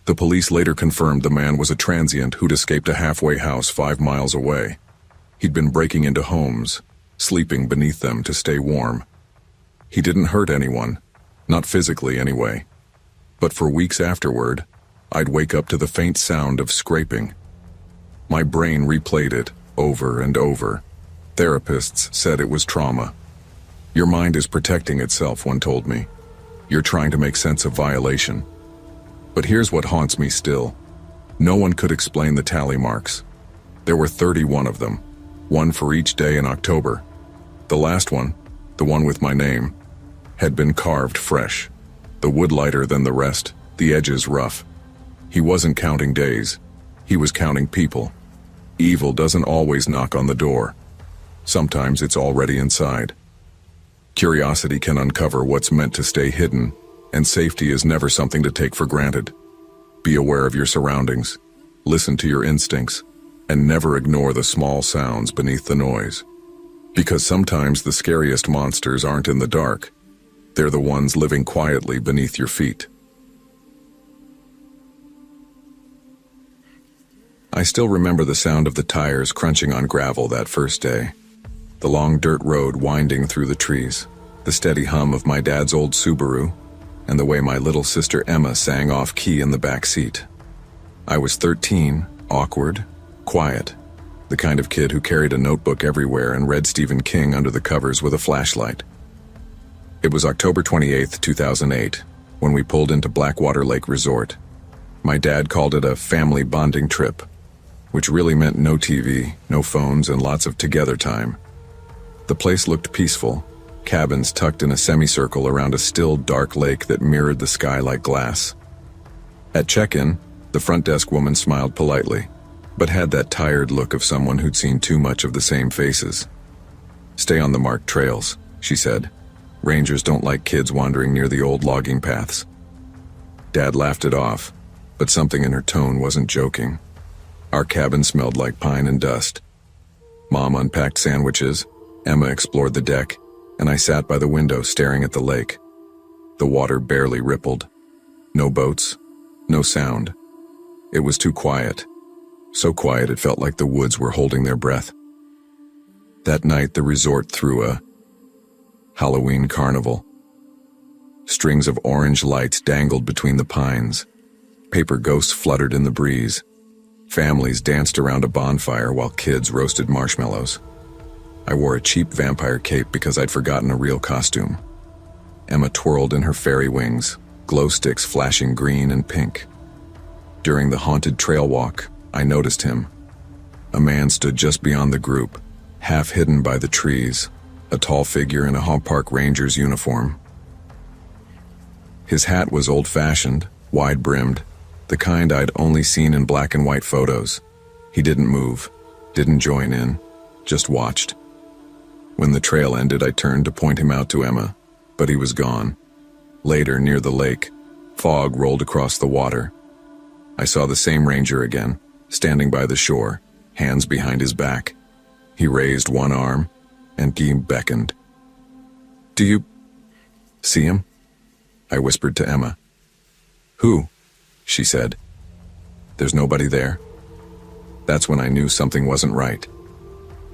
The police later confirmed the man was a transient who'd escaped a halfway house 5 miles away. He'd been breaking into homes, sleeping beneath them to stay warm. He didn't hurt anyone, not physically anyway. But for weeks afterward, I'd wake up to the faint sound of scraping. My brain replayed it over and over. Therapists said it was trauma. "Your mind is protecting itself," one told me. "You're trying to make sense of violation." But here's what haunts me still. No one could explain the tally marks. There were 31 of them, one for each day in October. The last one, the one with my name, had been carved fresh. The wood lighter than the rest, the edges rough. He wasn't counting days. He was counting people. Evil doesn't always knock on the door. Sometimes it's already inside. Curiosity can uncover what's meant to stay hidden, and safety is never something to take for granted. Be aware of your surroundings, listen to your instincts, and never ignore the small sounds beneath the noise. Because sometimes the scariest monsters aren't in the dark. They're the ones living quietly beneath your feet. I still remember the sound of the tires crunching on gravel that first day. The long dirt road winding through the trees, the steady hum of my dad's old Subaru, and the way my little sister Emma sang off-key in the back seat. I was 13, awkward, quiet, the kind of kid who carried a notebook everywhere and read Stephen King under the covers with a flashlight. It was October 28, 2008, when we pulled into Blackwater Lake Resort. My dad called it a family bonding trip, which really meant no TV, no phones, and lots of together time. The place looked peaceful, cabins tucked in a semicircle around a still, dark lake that mirrored the sky like glass. At check-in, the front desk woman smiled politely, but had that tired look of someone who'd seen too much of the same faces. "Stay on the marked trails," she said. "Rangers don't like kids wandering near the old logging paths." Dad laughed it off, but something in her tone wasn't joking. Our cabin smelled like pine and dust. Mom unpacked sandwiches, Emma explored the deck, and I sat by the window staring at the lake. The water barely rippled. No boats, no sound. It was too quiet. So quiet it felt like the woods were holding their breath. That night the resort threw a Halloween carnival. Strings of orange lights dangled between the pines. Paper ghosts fluttered in the breeze. Families danced around a bonfire while kids roasted marshmallows. I wore a cheap vampire cape because I'd forgotten a real costume. Emma twirled in her fairy wings, glow sticks flashing green and pink. During the haunted trail walk, I noticed him. A man stood just beyond the group, half hidden by the trees, a tall figure in a Hall Park Ranger's uniform. His hat was old-fashioned, wide-brimmed, the kind I'd only seen in black and white photos. He didn't move, didn't join in, just watched. When the trail ended, I turned to point him out to Emma, but he was gone. Later, near the lake, fog rolled across the water. I saw the same ranger again, standing by the shore, hands behind his back. He raised one arm, and Guy beckoned. "Do you see him?" I whispered to Emma. "Who?" she said. "There's nobody there." That's when I knew something wasn't right.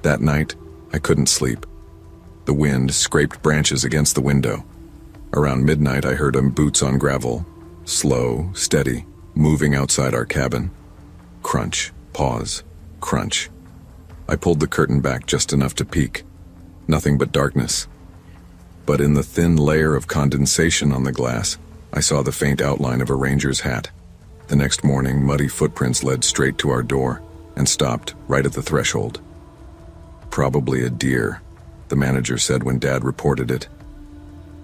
That night, I couldn't sleep. The wind scraped branches against the window. Around midnight, I heard boots on gravel, slow, steady, moving outside our cabin. Crunch, pause, crunch. I pulled the curtain back just enough to peek. Nothing but darkness. But in the thin layer of condensation on the glass, I saw the faint outline of a ranger's hat. The next morning, muddy footprints led straight to our door and stopped right at the threshold. "Probably a deer," the manager said when Dad reported it.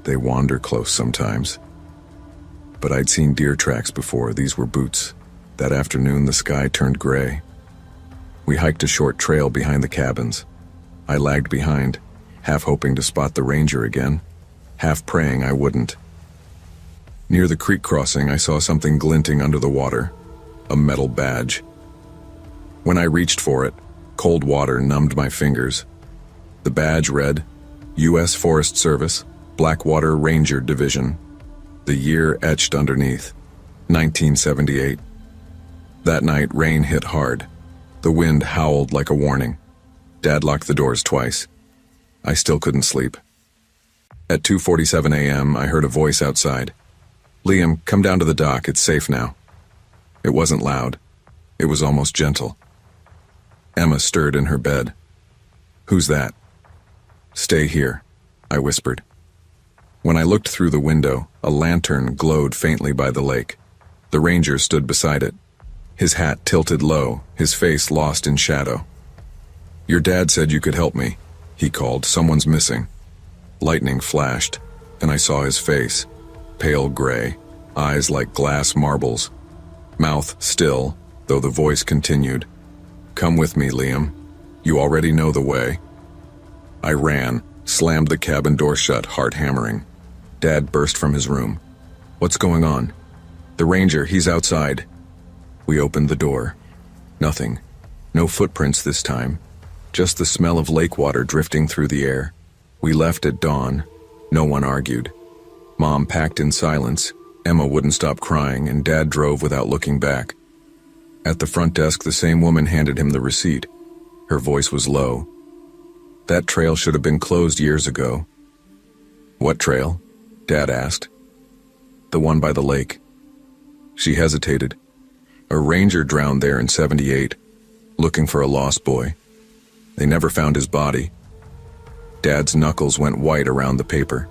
"They wander close sometimes." But I'd seen deer tracks before. These were boots. That afternoon, the sky turned gray. We hiked a short trail behind the cabins. I lagged behind, half hoping to spot the ranger again, half praying I wouldn't. Near the creek crossing, I saw something glinting under the water, a metal badge. When I reached for it, cold water numbed my fingers. The badge read, U.S. Forest Service, Blackwater Ranger Division. The year etched underneath, 1978. That night, rain hit hard. The wind howled like a warning. Dad locked the doors twice. I still couldn't sleep. At 2:47 a.m., I heard a voice outside. "Liam, come down to the dock, it's safe now." It wasn't loud. It was almost gentle. Emma stirred in her bed. "Who's that?" "Stay here," I whispered. When I looked through the window, a lantern glowed faintly by the lake. The ranger stood beside it. His hat tilted low, his face lost in shadow. "Your dad said you could help me," he called. "Someone's missing." Lightning flashed, and I saw his face, pale gray, eyes like glass marbles, mouth still, though the voice continued. "Come with me, Liam. You already know the way." I ran, slammed the cabin door shut, heart hammering. Dad burst from his room. "What's going on?" "The ranger, he's outside." We opened the door. Nothing. No footprints this time. Just the smell of lake water drifting through the air. We left at dawn. No one argued. Mom packed in silence. Emma wouldn't stop crying, and Dad drove without looking back. At the front desk, the same woman handed him the receipt. Her voice was low. "That trail should have been closed years ago." "What trail?" Dad asked. "The one by the lake." She hesitated. "A ranger drowned there in '78, looking for a lost boy. They never found his body." Dad's knuckles went white around the paper.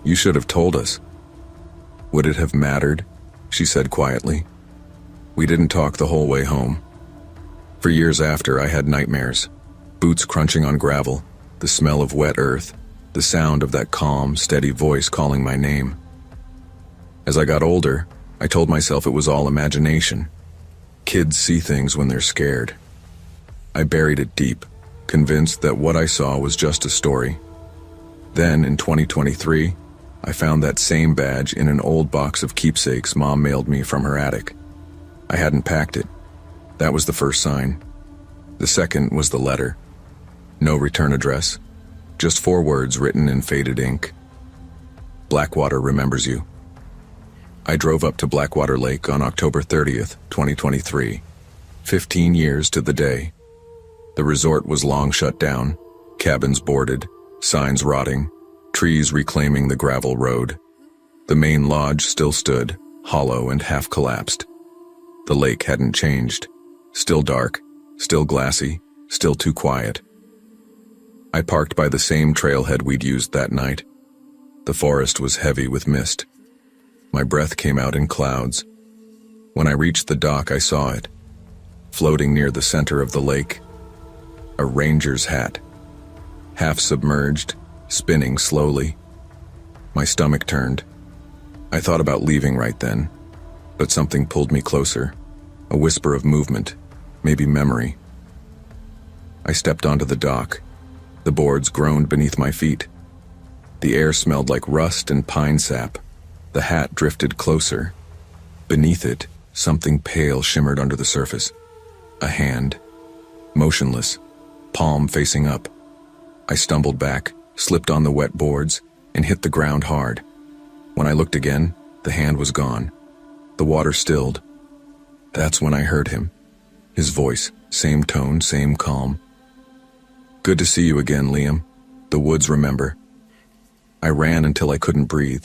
"You should have told us." "Would it have mattered?" she said quietly. We didn't talk the whole way home. For years after, I had nightmares. Boots crunching on gravel, the smell of wet earth, the sound of that calm, steady voice calling my name. As I got older, I told myself it was all imagination. Kids see things when they're scared. I buried it deep, convinced that what I saw was just a story. Then, in 2023, I found that same badge in an old box of keepsakes Mom mailed me from her attic. I hadn't packed it. That was the first sign. The second was the letter. No return address, just 4 words written in faded ink. Blackwater remembers you. I drove up to Blackwater Lake on October 30th, 2023, 15 years to the day. The resort was long shut down, cabins boarded, signs rotting, trees reclaiming the gravel road. The main lodge still stood, hollow and half collapsed. The lake hadn't changed. Still dark, still glassy, still too quiet. I parked by the same trailhead we'd used that night. The forest was heavy with mist. My breath came out in clouds. When I reached the dock, I saw it, floating near the center of the lake. A ranger's hat, half submerged, spinning slowly. My stomach turned. I thought about leaving right then, but something pulled me closer, a whisper of movement, maybe memory. I stepped onto the dock. The boards groaned beneath my feet. The air smelled like rust and pine sap. The hat drifted closer. Beneath it, something pale shimmered under the surface. A hand, motionless, palm facing up. I stumbled back, slipped on the wet boards, and hit the ground hard. When I looked again, the hand was gone. The water stilled. That's when I heard him. His voice, same tone, same calm. "Good to see you again, Liam. The woods remember." I ran until I couldn't breathe.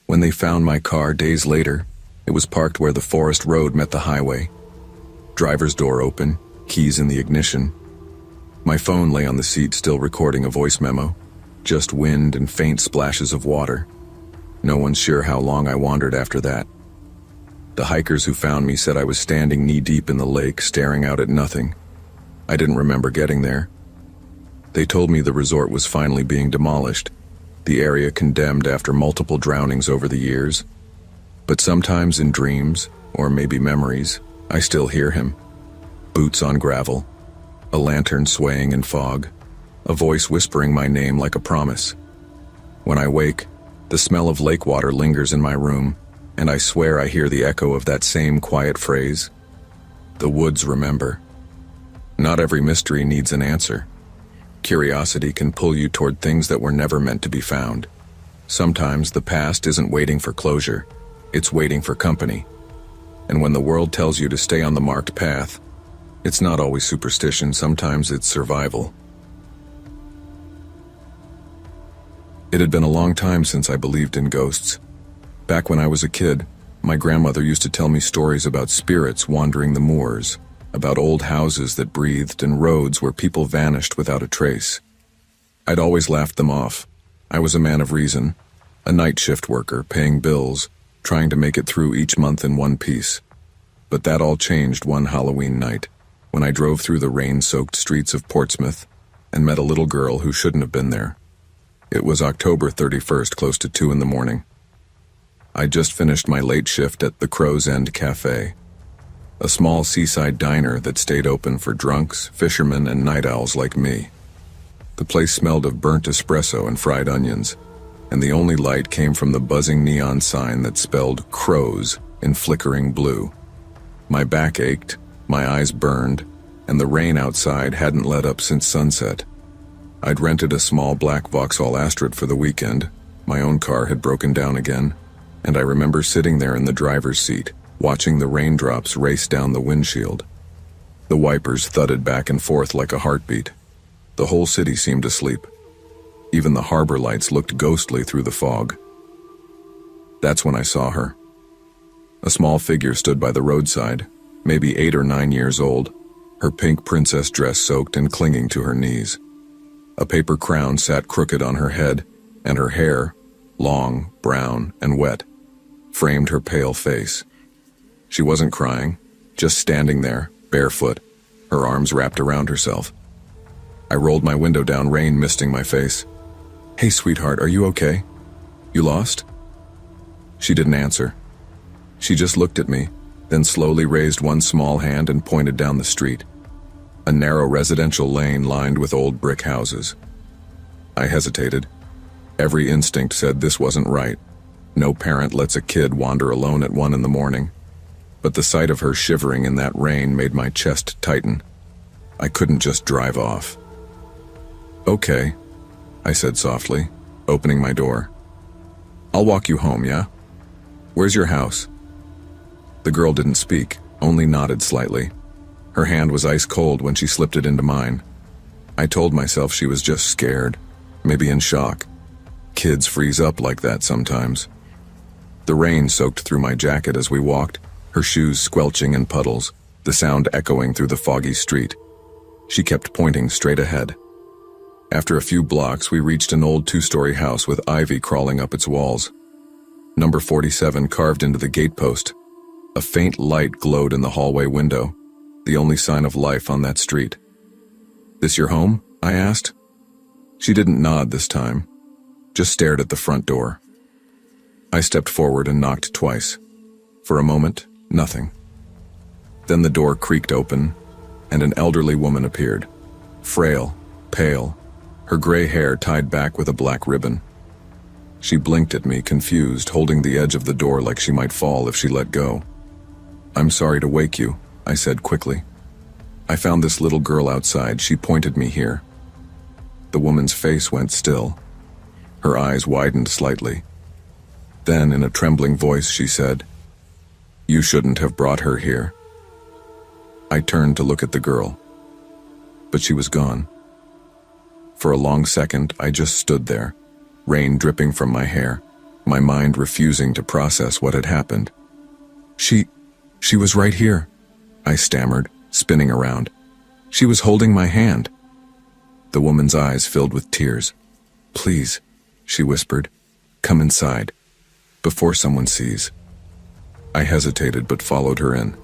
When they found my car days later, it was parked where the forest road met the highway. Driver's door open, keys in the ignition. My phone lay on the seat still recording a voice memo. Just wind and faint splashes of water. No one's sure how long I wandered after that. The hikers who found me said I was standing knee-deep in the lake, staring out at nothing. I didn't remember getting there. They told me the resort was finally being demolished, the area condemned after multiple drownings over the years. But sometimes in dreams, or maybe memories, I still hear him. Boots on gravel, a lantern swaying in fog, a voice whispering my name like a promise. When I wake, the smell of lake water lingers in my room, and I swear I hear the echo of that same quiet phrase. The woods remember. Not every mystery needs an answer. Curiosity can pull you toward things that were never meant to be found. Sometimes the past isn't waiting for closure, it's waiting for company. And when the world tells you to stay on the marked path, it's not always superstition, sometimes it's survival. It had been a long time since I believed in ghosts. Back when I was a kid, my grandmother used to tell me stories about spirits wandering the moors, about old houses that breathed and roads where people vanished without a trace. I'd always laughed them off. I was a man of reason, a night shift worker, paying bills, trying to make it through each month in one piece. But that all changed one Halloween night, when I drove through the rain-soaked streets of Portsmouth and met a little girl who shouldn't have been there. It was October 31st, close to 2 in the morning. I'd just finished my late shift at the Crow's End Cafe, a small seaside diner that stayed open for drunks, fishermen, and night owls like me. The place smelled of burnt espresso and fried onions, and the only light came from the buzzing neon sign that spelled Crows in flickering blue. My back ached, my eyes burned, and the rain outside hadn't let up since sunset. I'd rented a small black Vauxhall Astrid for the weekend. My own car had broken down again, and I remember sitting there in the driver's seat, watching the raindrops race down the windshield. The wipers thudded back and forth like a heartbeat. The whole city seemed asleep. Even the harbor lights looked ghostly through the fog. That's when I saw her. A small figure stood by the roadside, maybe 8 or 9 years old, her pink princess dress soaked and clinging to her knees. A paper crown sat crooked on her head, and her hair, long, brown, and wet, framed her pale face. She wasn't crying, just standing there, barefoot, her arms wrapped around herself. I rolled my window down, rain misting my face. "Hey, sweetheart, are you okay? You lost?" She didn't answer. She just looked at me, then slowly raised one small hand and pointed down the street. A narrow residential lane lined with old brick houses. I hesitated. Every instinct said this wasn't right. No parent lets a kid wander alone at 1 in the morning. But the sight of her shivering in that rain made my chest tighten. I couldn't just drive off. "Okay," I said softly, opening my door. "I'll walk you home, yeah? Where's your house?" The girl didn't speak, only nodded slightly. Her hand was ice cold when she slipped it into mine. I told myself she was just scared, maybe in shock. Kids freeze up like that sometimes. The rain soaked through my jacket as we walked, her shoes squelching in puddles, the sound echoing through the foggy street. She kept pointing straight ahead. After a few blocks, we reached an old 2-story house with ivy crawling up its walls. Number 47 carved into the gatepost. A faint light glowed in the hallway window, the only sign of life on that street. "This your home?" I asked. She didn't nod this time, just stared at the front door. I stepped forward and knocked twice. For a moment, nothing. Then the door creaked open, and an elderly woman appeared. frail, pale, her gray hair tied back with a black ribbon. She blinked at me, confused, holding the edge of the door like she might fall if she let go. "I'm sorry to wake you," I said quickly. "I found this little girl outside. She pointed me here." The woman's face went still. Her eyes widened slightly. Then, in a trembling voice, she said, "You shouldn't have brought her here." I turned to look at the girl, but she was gone. For a long second, I just stood there, rain dripping from my hair, my mind refusing to process what had happened. She was right here," I stammered, spinning around. "She was holding my hand." The woman's eyes filled with tears. "Please," she whispered, "come inside, before someone sees." I hesitated but followed her in.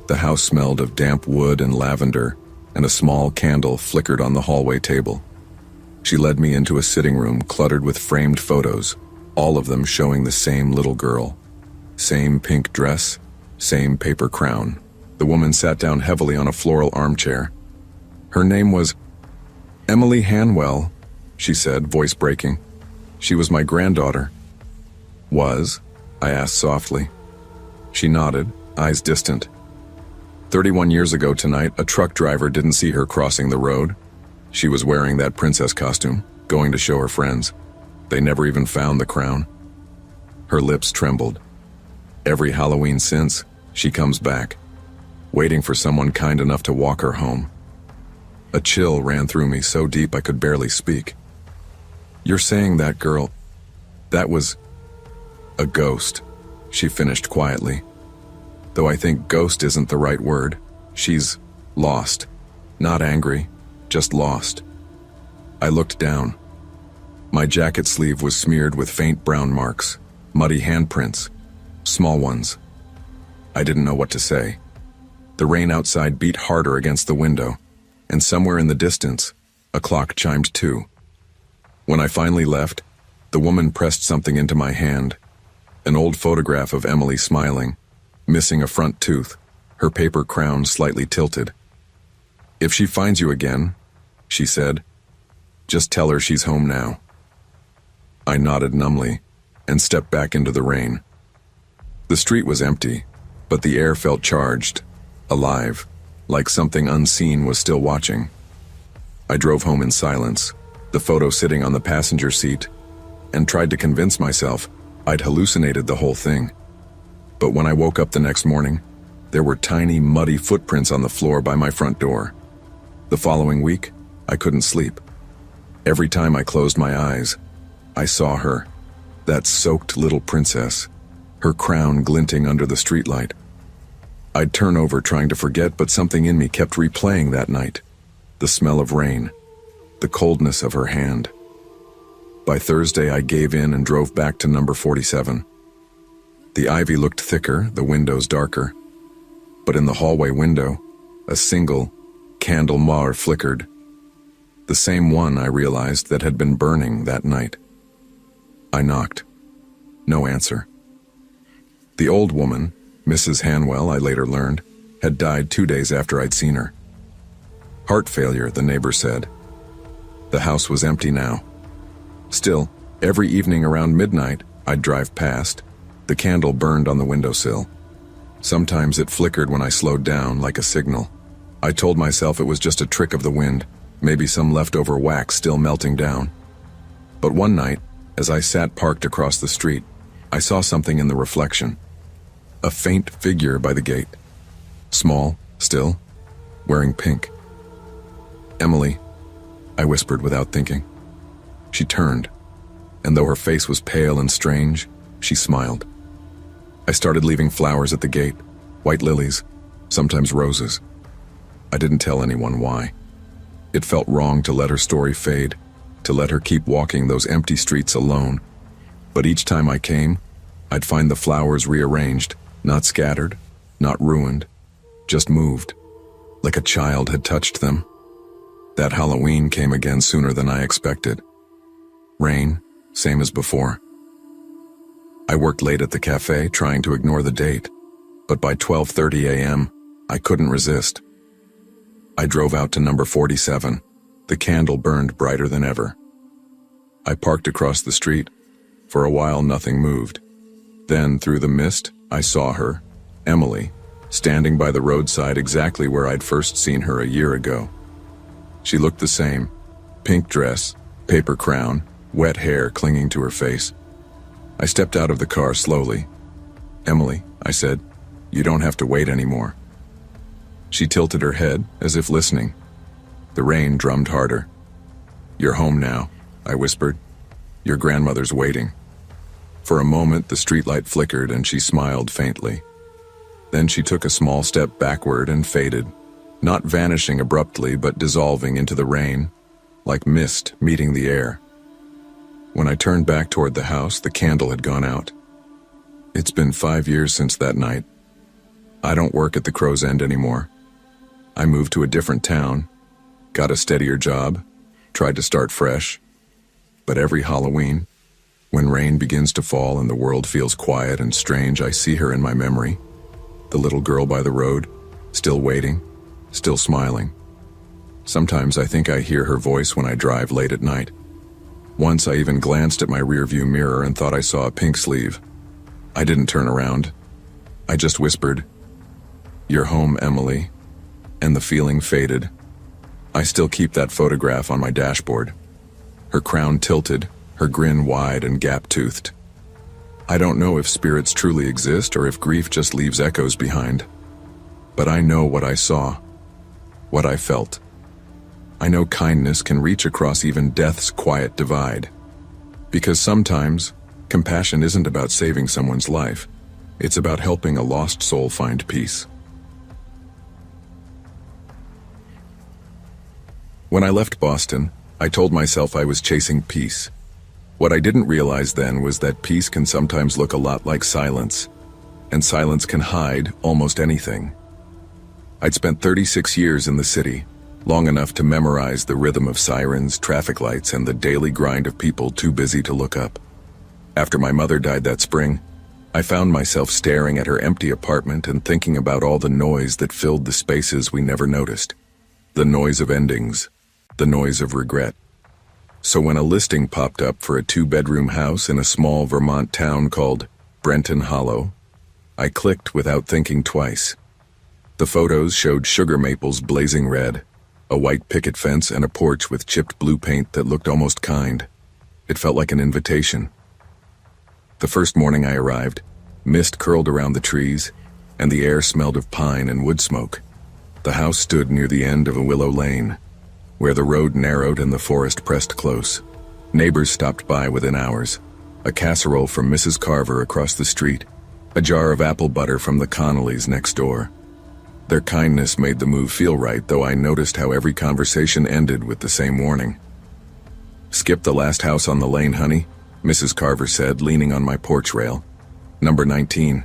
The house smelled of damp wood and lavender, and a small candle flickered on the hallway table. She led me into a sitting room cluttered with framed photos, all of them showing the same little girl. Same pink dress, same paper crown. The woman sat down heavily on a floral armchair. Her name was Emily Hanwell, she said, voice breaking. "She was my granddaughter." "Was?" I asked softly. She nodded, eyes distant. 31 years ago tonight, a truck driver didn't see her crossing the road. She was wearing that princess costume, going to show her friends. They never even found the crown." Her lips trembled. "Every Halloween since, she comes back, waiting for someone kind enough to walk her home." A chill ran through me so deep I could barely speak. "You're saying that girl, that was a ghost," she finished quietly. "Though I think ghost isn't the right word. She's lost. Not angry, just lost." I looked down. My jacket sleeve was smeared with faint brown marks, muddy handprints, small ones. I didn't know what to say. The rain outside beat harder against the window, and somewhere in the distance, a clock chimed 2. When I finally left, the woman pressed something into my hand, an old photograph of Emily smiling, missing a front tooth, her paper crown slightly tilted. "If she finds you again," she said, "just tell her she's home now." I nodded numbly and stepped back into the rain. The street was empty, but the air felt charged, alive, like something unseen was still watching. I drove home in silence, the photo sitting on the passenger seat, and tried to convince myself I'd hallucinated the whole thing. But when I woke up the next morning, there were tiny, muddy footprints on the floor by my front door. The following week, I couldn't sleep. Every time I closed my eyes, I saw her, that soaked little princess, her crown glinting under the streetlight. I'd turn over trying to forget, but something in me kept replaying that night. The smell of rain, the coldness of her hand. By Thursday, I gave in and drove back to number 47. The ivy looked thicker, the windows darker. But in the hallway window, a single candle mar flickered. The same one, I realized, that had been burning that night. I knocked. No answer. The old woman, Mrs. Hanwell, I later learned, had died 2 days after I'd seen her. Heart failure, the neighbor said. The house was empty now. Still, every evening around midnight, I'd drive past. The candle burned on the windowsill. Sometimes it flickered when I slowed down, like a signal. I told myself it was just a trick of the wind, maybe some leftover wax still melting down. But one night, as I sat parked across the street, I saw something in the reflection. A faint figure by the gate. Small, still, wearing pink. "Emily," I whispered without thinking. She turned, and though her face was pale and strange, she smiled. I started leaving flowers at the gate, white lilies, sometimes roses. I didn't tell anyone why. It felt wrong to let her story fade, to let her keep walking those empty streets alone. But each time I came, I'd find the flowers rearranged, not scattered, not ruined, just moved, like a child had touched them. That Halloween came again sooner than I expected. Rain, same as before. I worked late at the cafe, trying to ignore the date, but by 12:30 a.m., I couldn't resist. I drove out to number 47. The candle burned brighter than ever. I parked across the street. For a while, nothing moved. Then, through the mist, I saw her, Emily, standing by the roadside exactly where I'd first seen her a year ago. She looked the same. Pink dress, paper crown, wet hair clinging to her face. I stepped out of the car slowly. "Emily," I said, "you don't have to wait anymore." She tilted her head, as if listening. The rain drummed harder. "You're home now," I whispered. "Your grandmother's waiting." For a moment, the streetlight flickered and she smiled faintly. Then she took a small step backward and faded, not vanishing abruptly but dissolving into the rain, like mist meeting the air. When I turned back toward the house, the candle had gone out. It's been 5 years since that night. I don't work at the Crow's End anymore. I moved to a different town, got a steadier job, tried to start fresh. But every Halloween, when rain begins to fall and the world feels quiet and strange, I see her in my memory. The little girl by the road, still waiting, still smiling. Sometimes I think I hear her voice when I drive late at night. Once I even glanced at my rearview mirror and thought I saw a pink sleeve. I didn't turn around. I just whispered, "You're home, Emily," and the feeling faded. I still keep that photograph on my dashboard. Her crown tilted, her grin wide and gap-toothed. I don't know if spirits truly exist or if grief just leaves echoes behind. But I know what I saw, what I felt. I know kindness can reach across even death's quiet divide. Because sometimes, compassion isn't about saving someone's life. It's about helping a lost soul find peace. When I left Boston, I told myself I was chasing peace. What I didn't realize then was that peace can sometimes look a lot like silence, and silence can hide almost anything. I'd spent 36 years in the city, long enough to memorize the rhythm of sirens, traffic lights, and the daily grind of people too busy to look up. After my mother died that spring, I found myself staring at her empty apartment and thinking about all the noise that filled the spaces we never noticed. The noise of endings, the noise of regret. So when a listing popped up for a 2-bedroom house in a small Vermont town called Brenton Hollow, I clicked without thinking twice. The photos showed sugar maples blazing red, a white picket fence, and a porch with chipped blue paint that looked almost kind. It felt like an invitation. The first morning I arrived, mist curled around the trees, and the air smelled of pine and wood smoke. The house stood near the end of a willow lane, where the road narrowed and the forest pressed close. Neighbors stopped by within hours. A casserole from Mrs. Carver across the street, a jar of apple butter from the Connollys next door. Their kindness made the move feel right, though I noticed how every conversation ended with the same warning. "Skip the last house on the lane, honey," Mrs. Carver said, leaning on my porch rail. "Number 19.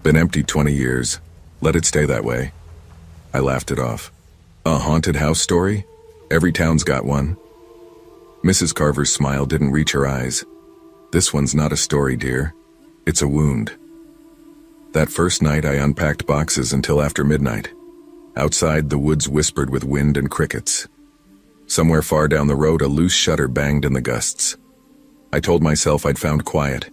Been empty 20 years. Let it stay that way." I laughed it off. "A haunted house story? Every town's got one." Mrs. Carver's smile didn't reach her eyes. "This one's not a story, dear. It's a wound." That first night I unpacked boxes until after midnight. Outside, the woods whispered with wind and crickets. Somewhere far down the road, a loose shutter banged in the gusts. I told myself I'd found quiet,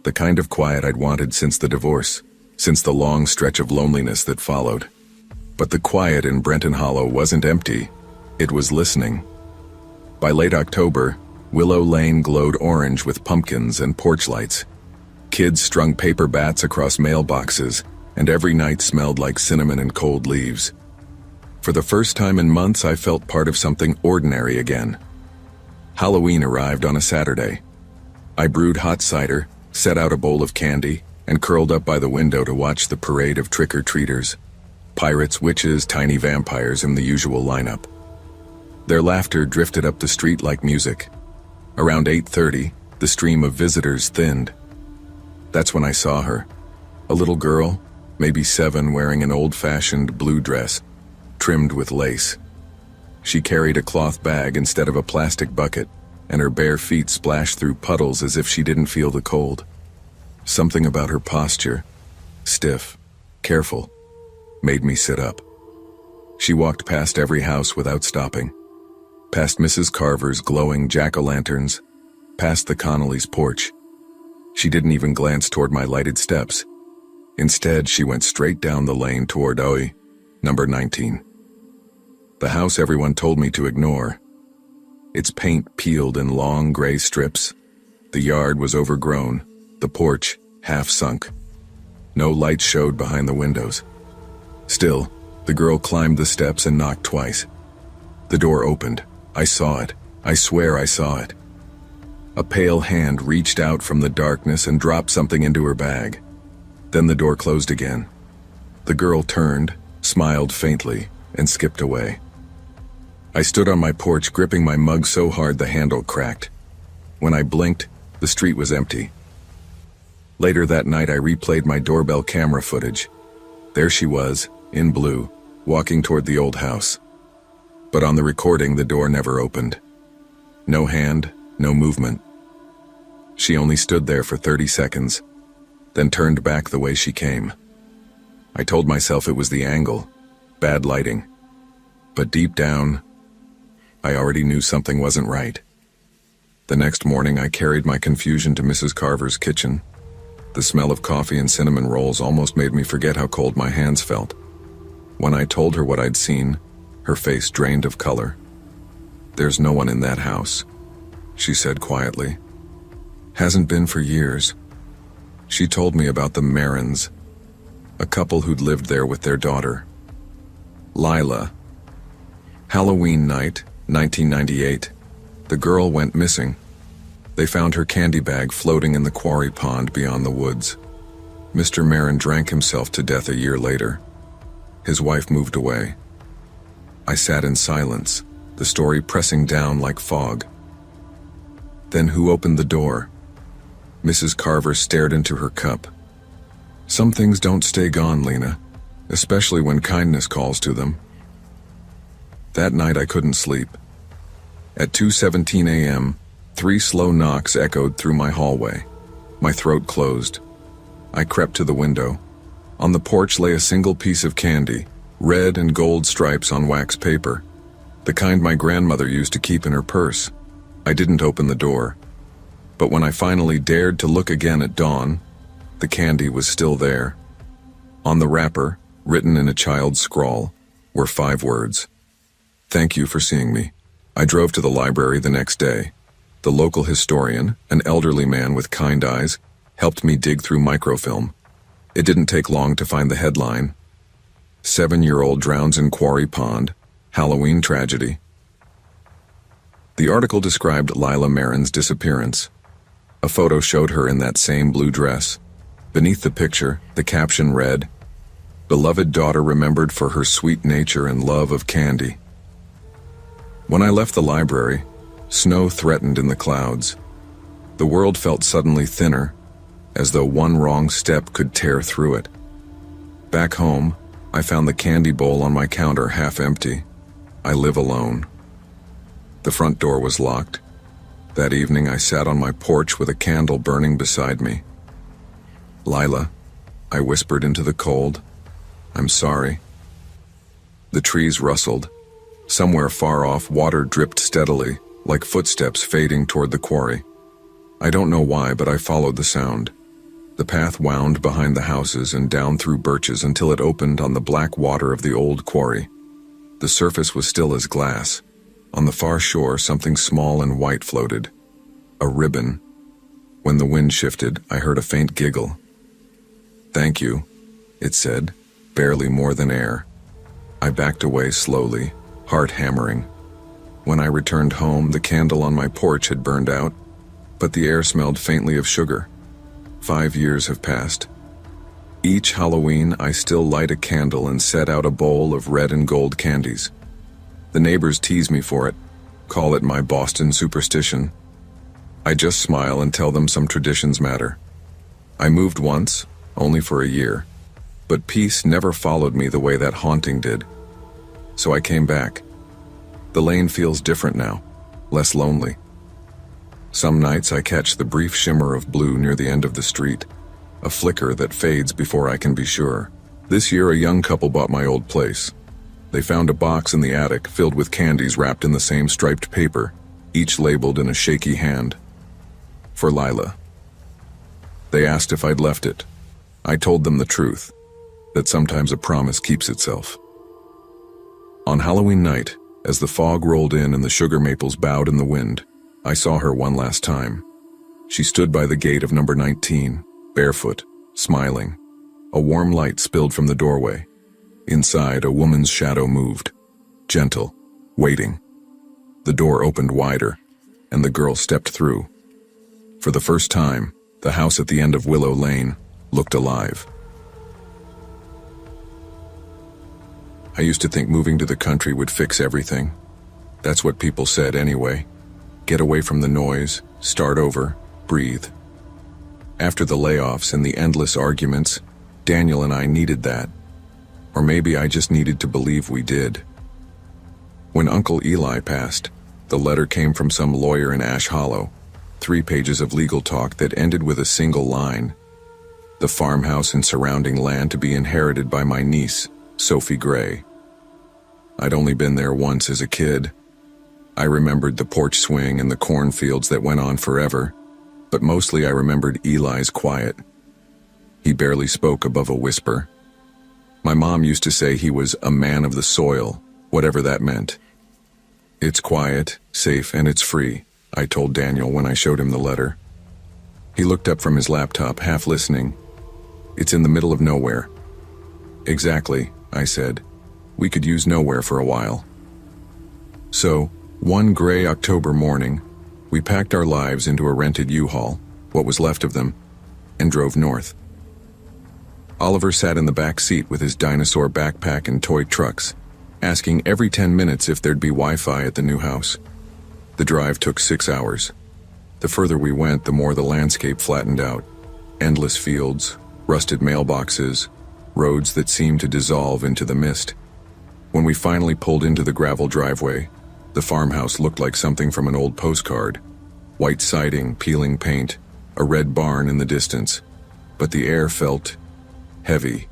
the kind of quiet I'd wanted since the divorce, since the long stretch of loneliness that followed. But the quiet in Brenton Hollow wasn't empty. It was listening. By late October, Willow Lane glowed orange with pumpkins and porch lights. Kids strung paper bats across mailboxes, and every night smelled like cinnamon and cold leaves. For the first time in months, I felt part of something ordinary again. Halloween arrived on a Saturday. I brewed hot cider, set out a bowl of candy, and curled up by the window to watch the parade of trick-or-treaters. Pirates, witches, tiny vampires, and the usual lineup. Their laughter drifted up the street like music. Around 8:30, the stream of visitors thinned. That's when I saw her. A little girl, maybe 7, wearing an old-fashioned blue dress, trimmed with lace. She carried a cloth bag instead of a plastic bucket, and her bare feet splashed through puddles as if she didn't feel the cold. Something about her posture, stiff, careful, made me sit up. She walked past every house without stopping. Past Mrs. Carver's glowing jack-o'-lanterns, past the Connolly's porch. She didn't even glance toward my lighted steps. Instead, she went straight down the lane toward number 19. The house everyone told me to ignore. Its paint peeled in long gray strips. The yard was overgrown, the porch half sunk. No light showed behind the windows. Still, the girl climbed the steps and knocked twice. The door opened. I saw it. I swear I saw it. A pale hand reached out from the darkness and dropped something into her bag. Then the door closed again. The girl turned, smiled faintly, and skipped away. I stood on my porch gripping my mug so hard the handle cracked. When I blinked, the street was empty. Later that night I replayed my doorbell camera footage. There she was, in blue, walking toward the old house. But on the recording the door never opened. No hand, no movement. She only stood there for 30 seconds, then turned back the way she came. I told myself it was the angle, bad lighting. But deep down, I already knew something wasn't right. The next morning I carried my confusion to Mrs. Carver's kitchen. The smell of coffee and cinnamon rolls almost made me forget how cold my hands felt. When I told her what I'd seen, her face drained of color. "There's no one in that house," she said quietly. "Hasn't been for years." She told me about the Marins, a couple who'd lived there with their daughter, Lila. Halloween night, 1998, the girl went missing. They found her candy bag floating in the quarry pond beyond the woods. Mr. Marin drank himself to death a year later. His wife moved away. I sat in silence, the story pressing down like fog. Then who opened the door? Mrs. Carver stared into her cup. "Some things don't stay gone, Lena, especially when kindness calls to them." That night I couldn't sleep. At 2:17 a.m., 3 slow knocks echoed through my hallway. My throat closed. I crept to the window. On the porch lay a single piece of candy, red and gold stripes on wax paper, the kind my grandmother used to keep in her purse. I didn't open the door. But when I finally dared to look again at dawn, the candy was still there. On the wrapper, written in a child's scrawl, were 5 words. "Thank you for seeing me." I drove to the library the next day. The local historian, an elderly man with kind eyes, helped me dig through microfilm. It didn't take long to find the headline: 7-year-old drowns in quarry pond, Halloween tragedy. The article described Lila Marin's disappearance. A photo showed her in that same blue dress. Beneath the picture, the caption read, "Beloved daughter remembered for her sweet nature and love of candy." When I left the library, snow threatened in the clouds. The world felt suddenly thinner, as though one wrong step could tear through it. Back home, I found the candy bowl on my counter half empty. I live alone. The front door was locked. That evening I sat on my porch with a candle burning beside me. "Lila," I whispered into the cold, "I'm sorry." The trees rustled. Somewhere far off, water dripped steadily, like footsteps fading toward the quarry. I don't know why, but I followed the sound. The path wound behind the houses and down through birches until it opened on the black water of the old quarry. The surface was still as glass. On the far shore, something small and white floated. A ribbon. When the wind shifted, I heard a faint giggle. "Thank you," it said, barely more than air. I backed away slowly, heart hammering. When I returned home, the candle on my porch had burned out, but the air smelled faintly of sugar. 5 years have passed. Each Halloween, I still light a candle and set out a bowl of red and gold candies. The neighbors tease me for it, call it my Boston superstition. I just smile and tell them some traditions matter. I moved once, only for a year, but peace never followed me the way that haunting did. So I came back. The lane feels different now, less lonely. Some nights I catch the brief shimmer of blue near the end of the street, a flicker that fades before I can be sure. This year a young couple bought my old place. They found a box in the attic filled with candies wrapped in the same striped paper, each labeled in a shaky hand. For Lila. They asked if I'd left it. I told them the truth, that sometimes a promise keeps itself. On Halloween night, as the fog rolled in and the sugar maples bowed in the wind, I saw her one last time. She stood by the gate of number 19, barefoot, smiling. A warm light spilled from the doorway. Inside, a woman's shadow moved, gentle, waiting. The door opened wider, and the girl stepped through. For the first time, the house at the end of Willow Lane looked alive. I used to think moving to the country would fix everything. That's what people said anyway. Get away from the noise, start over, breathe. After the layoffs and the endless arguments, Daniel and I needed that. Or maybe I just needed to believe we did. When Uncle Eli passed, the letter came from some lawyer in Ash Hollow, 3 pages of legal talk that ended with a single line. The farmhouse and surrounding land to be inherited by my niece, Sophie Gray. I'd only been there once as a kid. I remembered the porch swing and the cornfields that went on forever, but mostly I remembered Eli's quiet. He barely spoke above a whisper. My mom used to say he was a man of the soil, whatever that meant. It's quiet, safe, and it's free, I told Daniel when I showed him the letter. He looked up from his laptop, half listening. It's in the middle of nowhere. Exactly, I said. We could use nowhere for a while. So, one gray October morning, we packed our lives into a rented U-Haul, what was left of them, and drove north. Oliver sat in the back seat with his dinosaur backpack and toy trucks, asking every 10 minutes if there'd be Wi-Fi at the new house. The drive took 6 hours. The further we went, the more the landscape flattened out. Endless fields, rusted mailboxes, roads that seemed to dissolve into the mist. When we finally pulled into the gravel driveway, the farmhouse looked like something from an old postcard. White siding, peeling paint, a red barn in the distance. But the air felt heavy,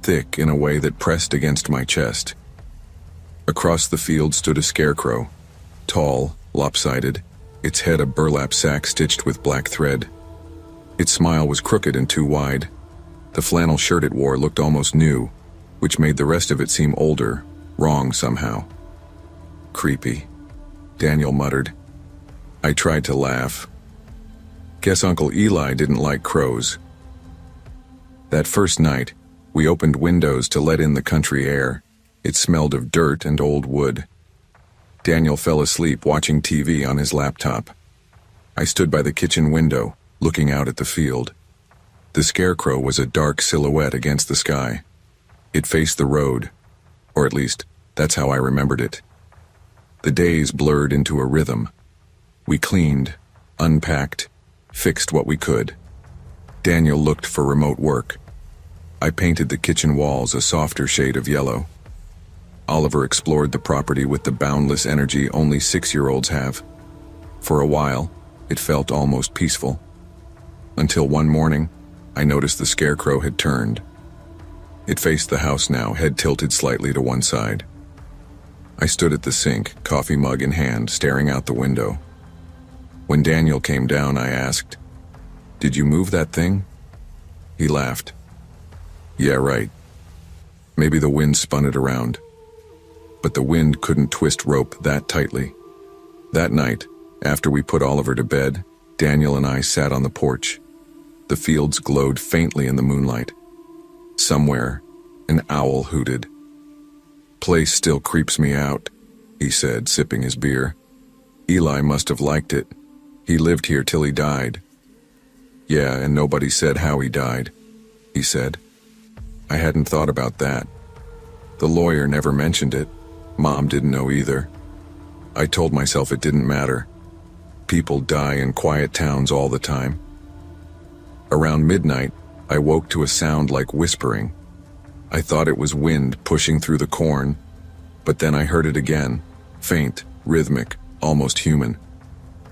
thick in a way that pressed against my chest. Across the field stood a scarecrow, tall, lopsided, its head a burlap sack stitched with black thread. Its smile was crooked and too wide. The flannel shirt it wore looked almost new, which made the rest of it seem older, wrong somehow. Creepy, Daniel muttered. I tried to laugh. Guess Uncle Eli didn't like crows. That first night, we opened windows to let in the country air. It smelled of dirt and old wood. Daniel fell asleep watching TV on his laptop. I stood by the kitchen window, looking out at the field. The scarecrow was a dark silhouette against the sky. It faced the road, or at least, that's how I remembered it. The days blurred into a rhythm. We cleaned, unpacked, fixed what we could. Daniel looked for remote work. I painted the kitchen walls a softer shade of yellow. Oliver explored the property with the boundless energy only 6-year-olds have. For a while, it felt almost peaceful. Until one morning, I noticed the scarecrow had turned. It faced the house now, head tilted slightly to one side. I stood at the sink, coffee mug in hand, staring out the window. When Daniel came down, I asked, "Did you move that thing?" He laughed. Yeah, right. Maybe the wind spun it around. But the wind couldn't twist rope that tightly. That night, after we put Oliver to bed, Daniel and I sat on the porch. The fields glowed faintly in the moonlight. Somewhere, an owl hooted. Place still creeps me out, he said, sipping his beer. Eli must have liked it. He lived here till he died. Yeah, and nobody said how he died, he said. I hadn't thought about that. The lawyer never mentioned it. Mom didn't know either. I told myself it didn't matter. People die in quiet towns all the time. Around midnight, I woke to a sound like whispering. I thought it was wind pushing through the corn, but then I heard it again, faint, rhythmic, almost human.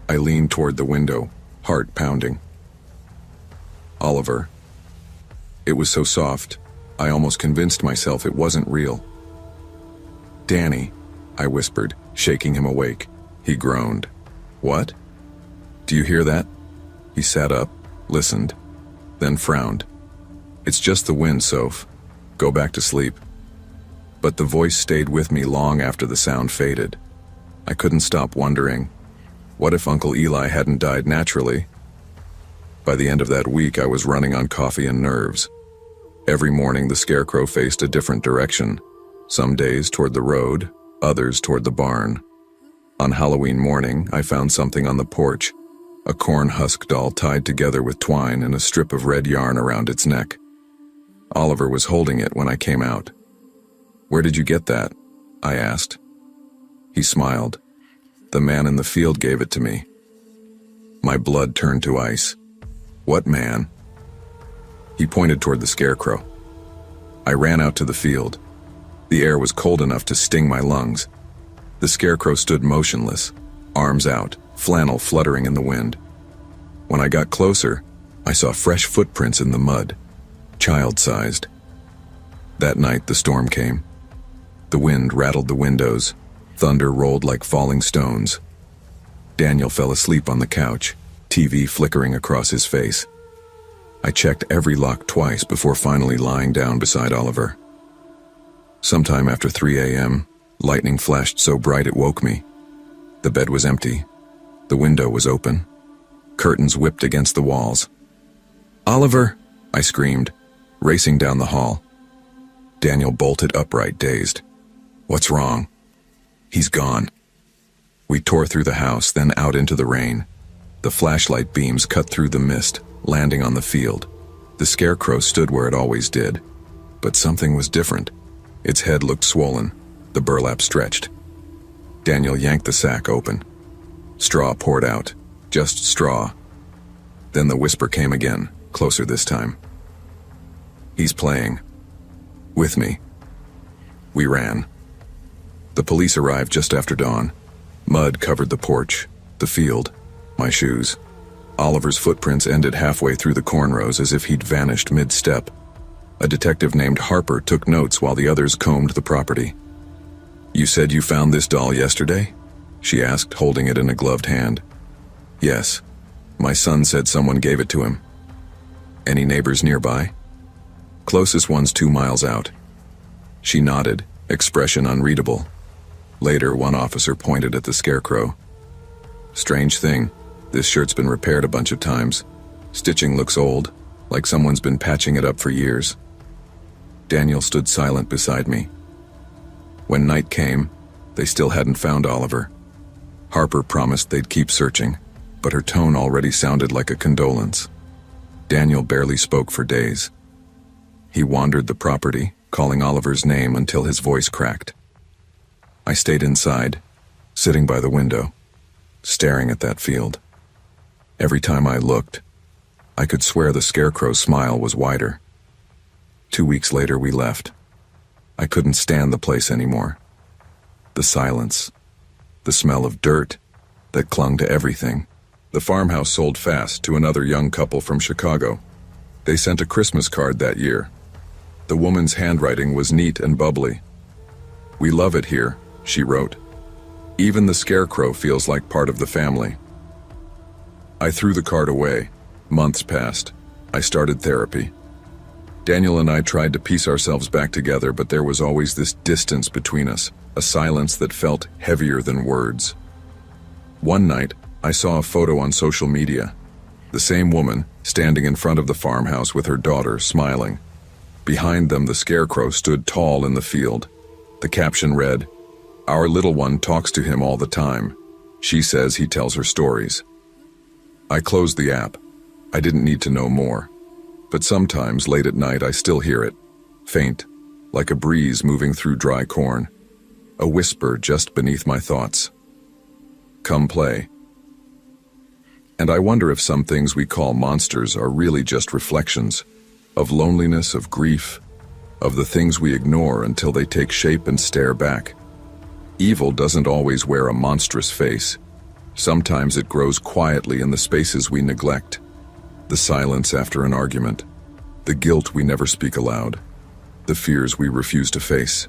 I leaned toward the window, heart pounding. Oliver. It was so soft, I almost convinced myself it wasn't real. "Danny," I whispered, shaking him awake. He groaned. "What? Do you hear that?" He sat up, listened, then frowned. "It's just the wind, Soph. Go back to sleep." But the voice stayed with me long after the sound faded. I couldn't stop wondering, what if Uncle Eli hadn't died naturally? By the end of that week, I was running on coffee and nerves. Every morning, the scarecrow faced a different direction. Some days toward the road, others toward the barn. On Halloween morning, I found something on the porch, a corn husk doll tied together with twine and a strip of red yarn around its neck. Oliver was holding it when I came out. "Where did you get that?" I asked. He smiled. "The man in the field gave it to me." My blood turned to ice. "What man?" He pointed toward the scarecrow. I ran out to the field. The air was cold enough to sting my lungs. The scarecrow stood motionless, arms out, flannel fluttering in the wind. When I got closer, I saw fresh footprints in the mud, child-sized. That night, the storm came. The wind rattled the windows. Thunder rolled like falling stones. Daniel fell asleep on the couch, TV flickering across his face. I checked every lock twice before finally lying down beside Oliver. Sometime after 3 a.m., lightning flashed so bright it woke me. The bed was empty. The window was open. Curtains whipped against the walls. "Oliver!" I screamed, racing down the hall. Daniel bolted upright, dazed. "What's wrong?" "He's gone." We tore through the house, then out into the rain. The flashlight beams cut through the mist, landing on the field. The scarecrow stood where it always did. But something was different. Its head looked swollen, the burlap stretched. Daniel yanked the sack open. Straw poured out, just straw. Then the whisper came again, closer this time. "He's playing. With me." We ran. The police arrived just after dawn. Mud covered the porch, the field, my shoes. Oliver's footprints ended halfway through the cornrows as if he'd vanished mid-step. A detective named Harper took notes while the others combed the property. "You said you found this doll yesterday?" she asked, holding it in a gloved hand. "Yes. My son said someone gave it to him." "Any neighbors nearby?" "Closest one's 2 miles out." She nodded, expression unreadable. Later, one officer pointed at the scarecrow. "Strange thing. This shirt's been repaired a bunch of times. Stitching looks old, like someone's been patching it up for years." Daniel stood silent beside me. When night came, they still hadn't found Oliver. Harper promised they'd keep searching, but her tone already sounded like a condolence. Daniel barely spoke for days. He wandered the property, calling Oliver's name until his voice cracked. I stayed inside, sitting by the window, staring at that field. Every time I looked, I could swear the scarecrow's smile was wider. 2 weeks later, we left. I couldn't stand the place anymore. The silence, the smell of dirt that clung to everything. The farmhouse sold fast to another young couple from Chicago. They sent a Christmas card that year. The woman's handwriting was neat and bubbly. "We love it here," she wrote. "Even the scarecrow feels like part of the family." I threw the card away. Months passed. I started therapy. Daniel and I tried to piece ourselves back together, but there was always this distance between us, a silence that felt heavier than words. One night, I saw a photo on social media. The same woman, standing in front of the farmhouse with her daughter, smiling. Behind them, the scarecrow stood tall in the field. The caption read, "Our little one talks to him all the time. She says he tells her stories." I closed the app. I didn't need to know more. But sometimes, late at night, I still hear it. Faint, like a breeze moving through dry corn. A whisper just beneath my thoughts. "Come play." And I wonder if some things we call monsters are really just reflections of loneliness, of grief, of the things we ignore until they take shape and stare back. Evil doesn't always wear a monstrous face. Sometimes it grows quietly in the spaces we neglect. The silence after an argument, the guilt we never speak aloud, the fears we refuse to face.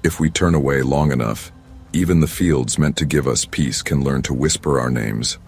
If we turn away long enough, even the fields meant to give us peace can learn to whisper our names.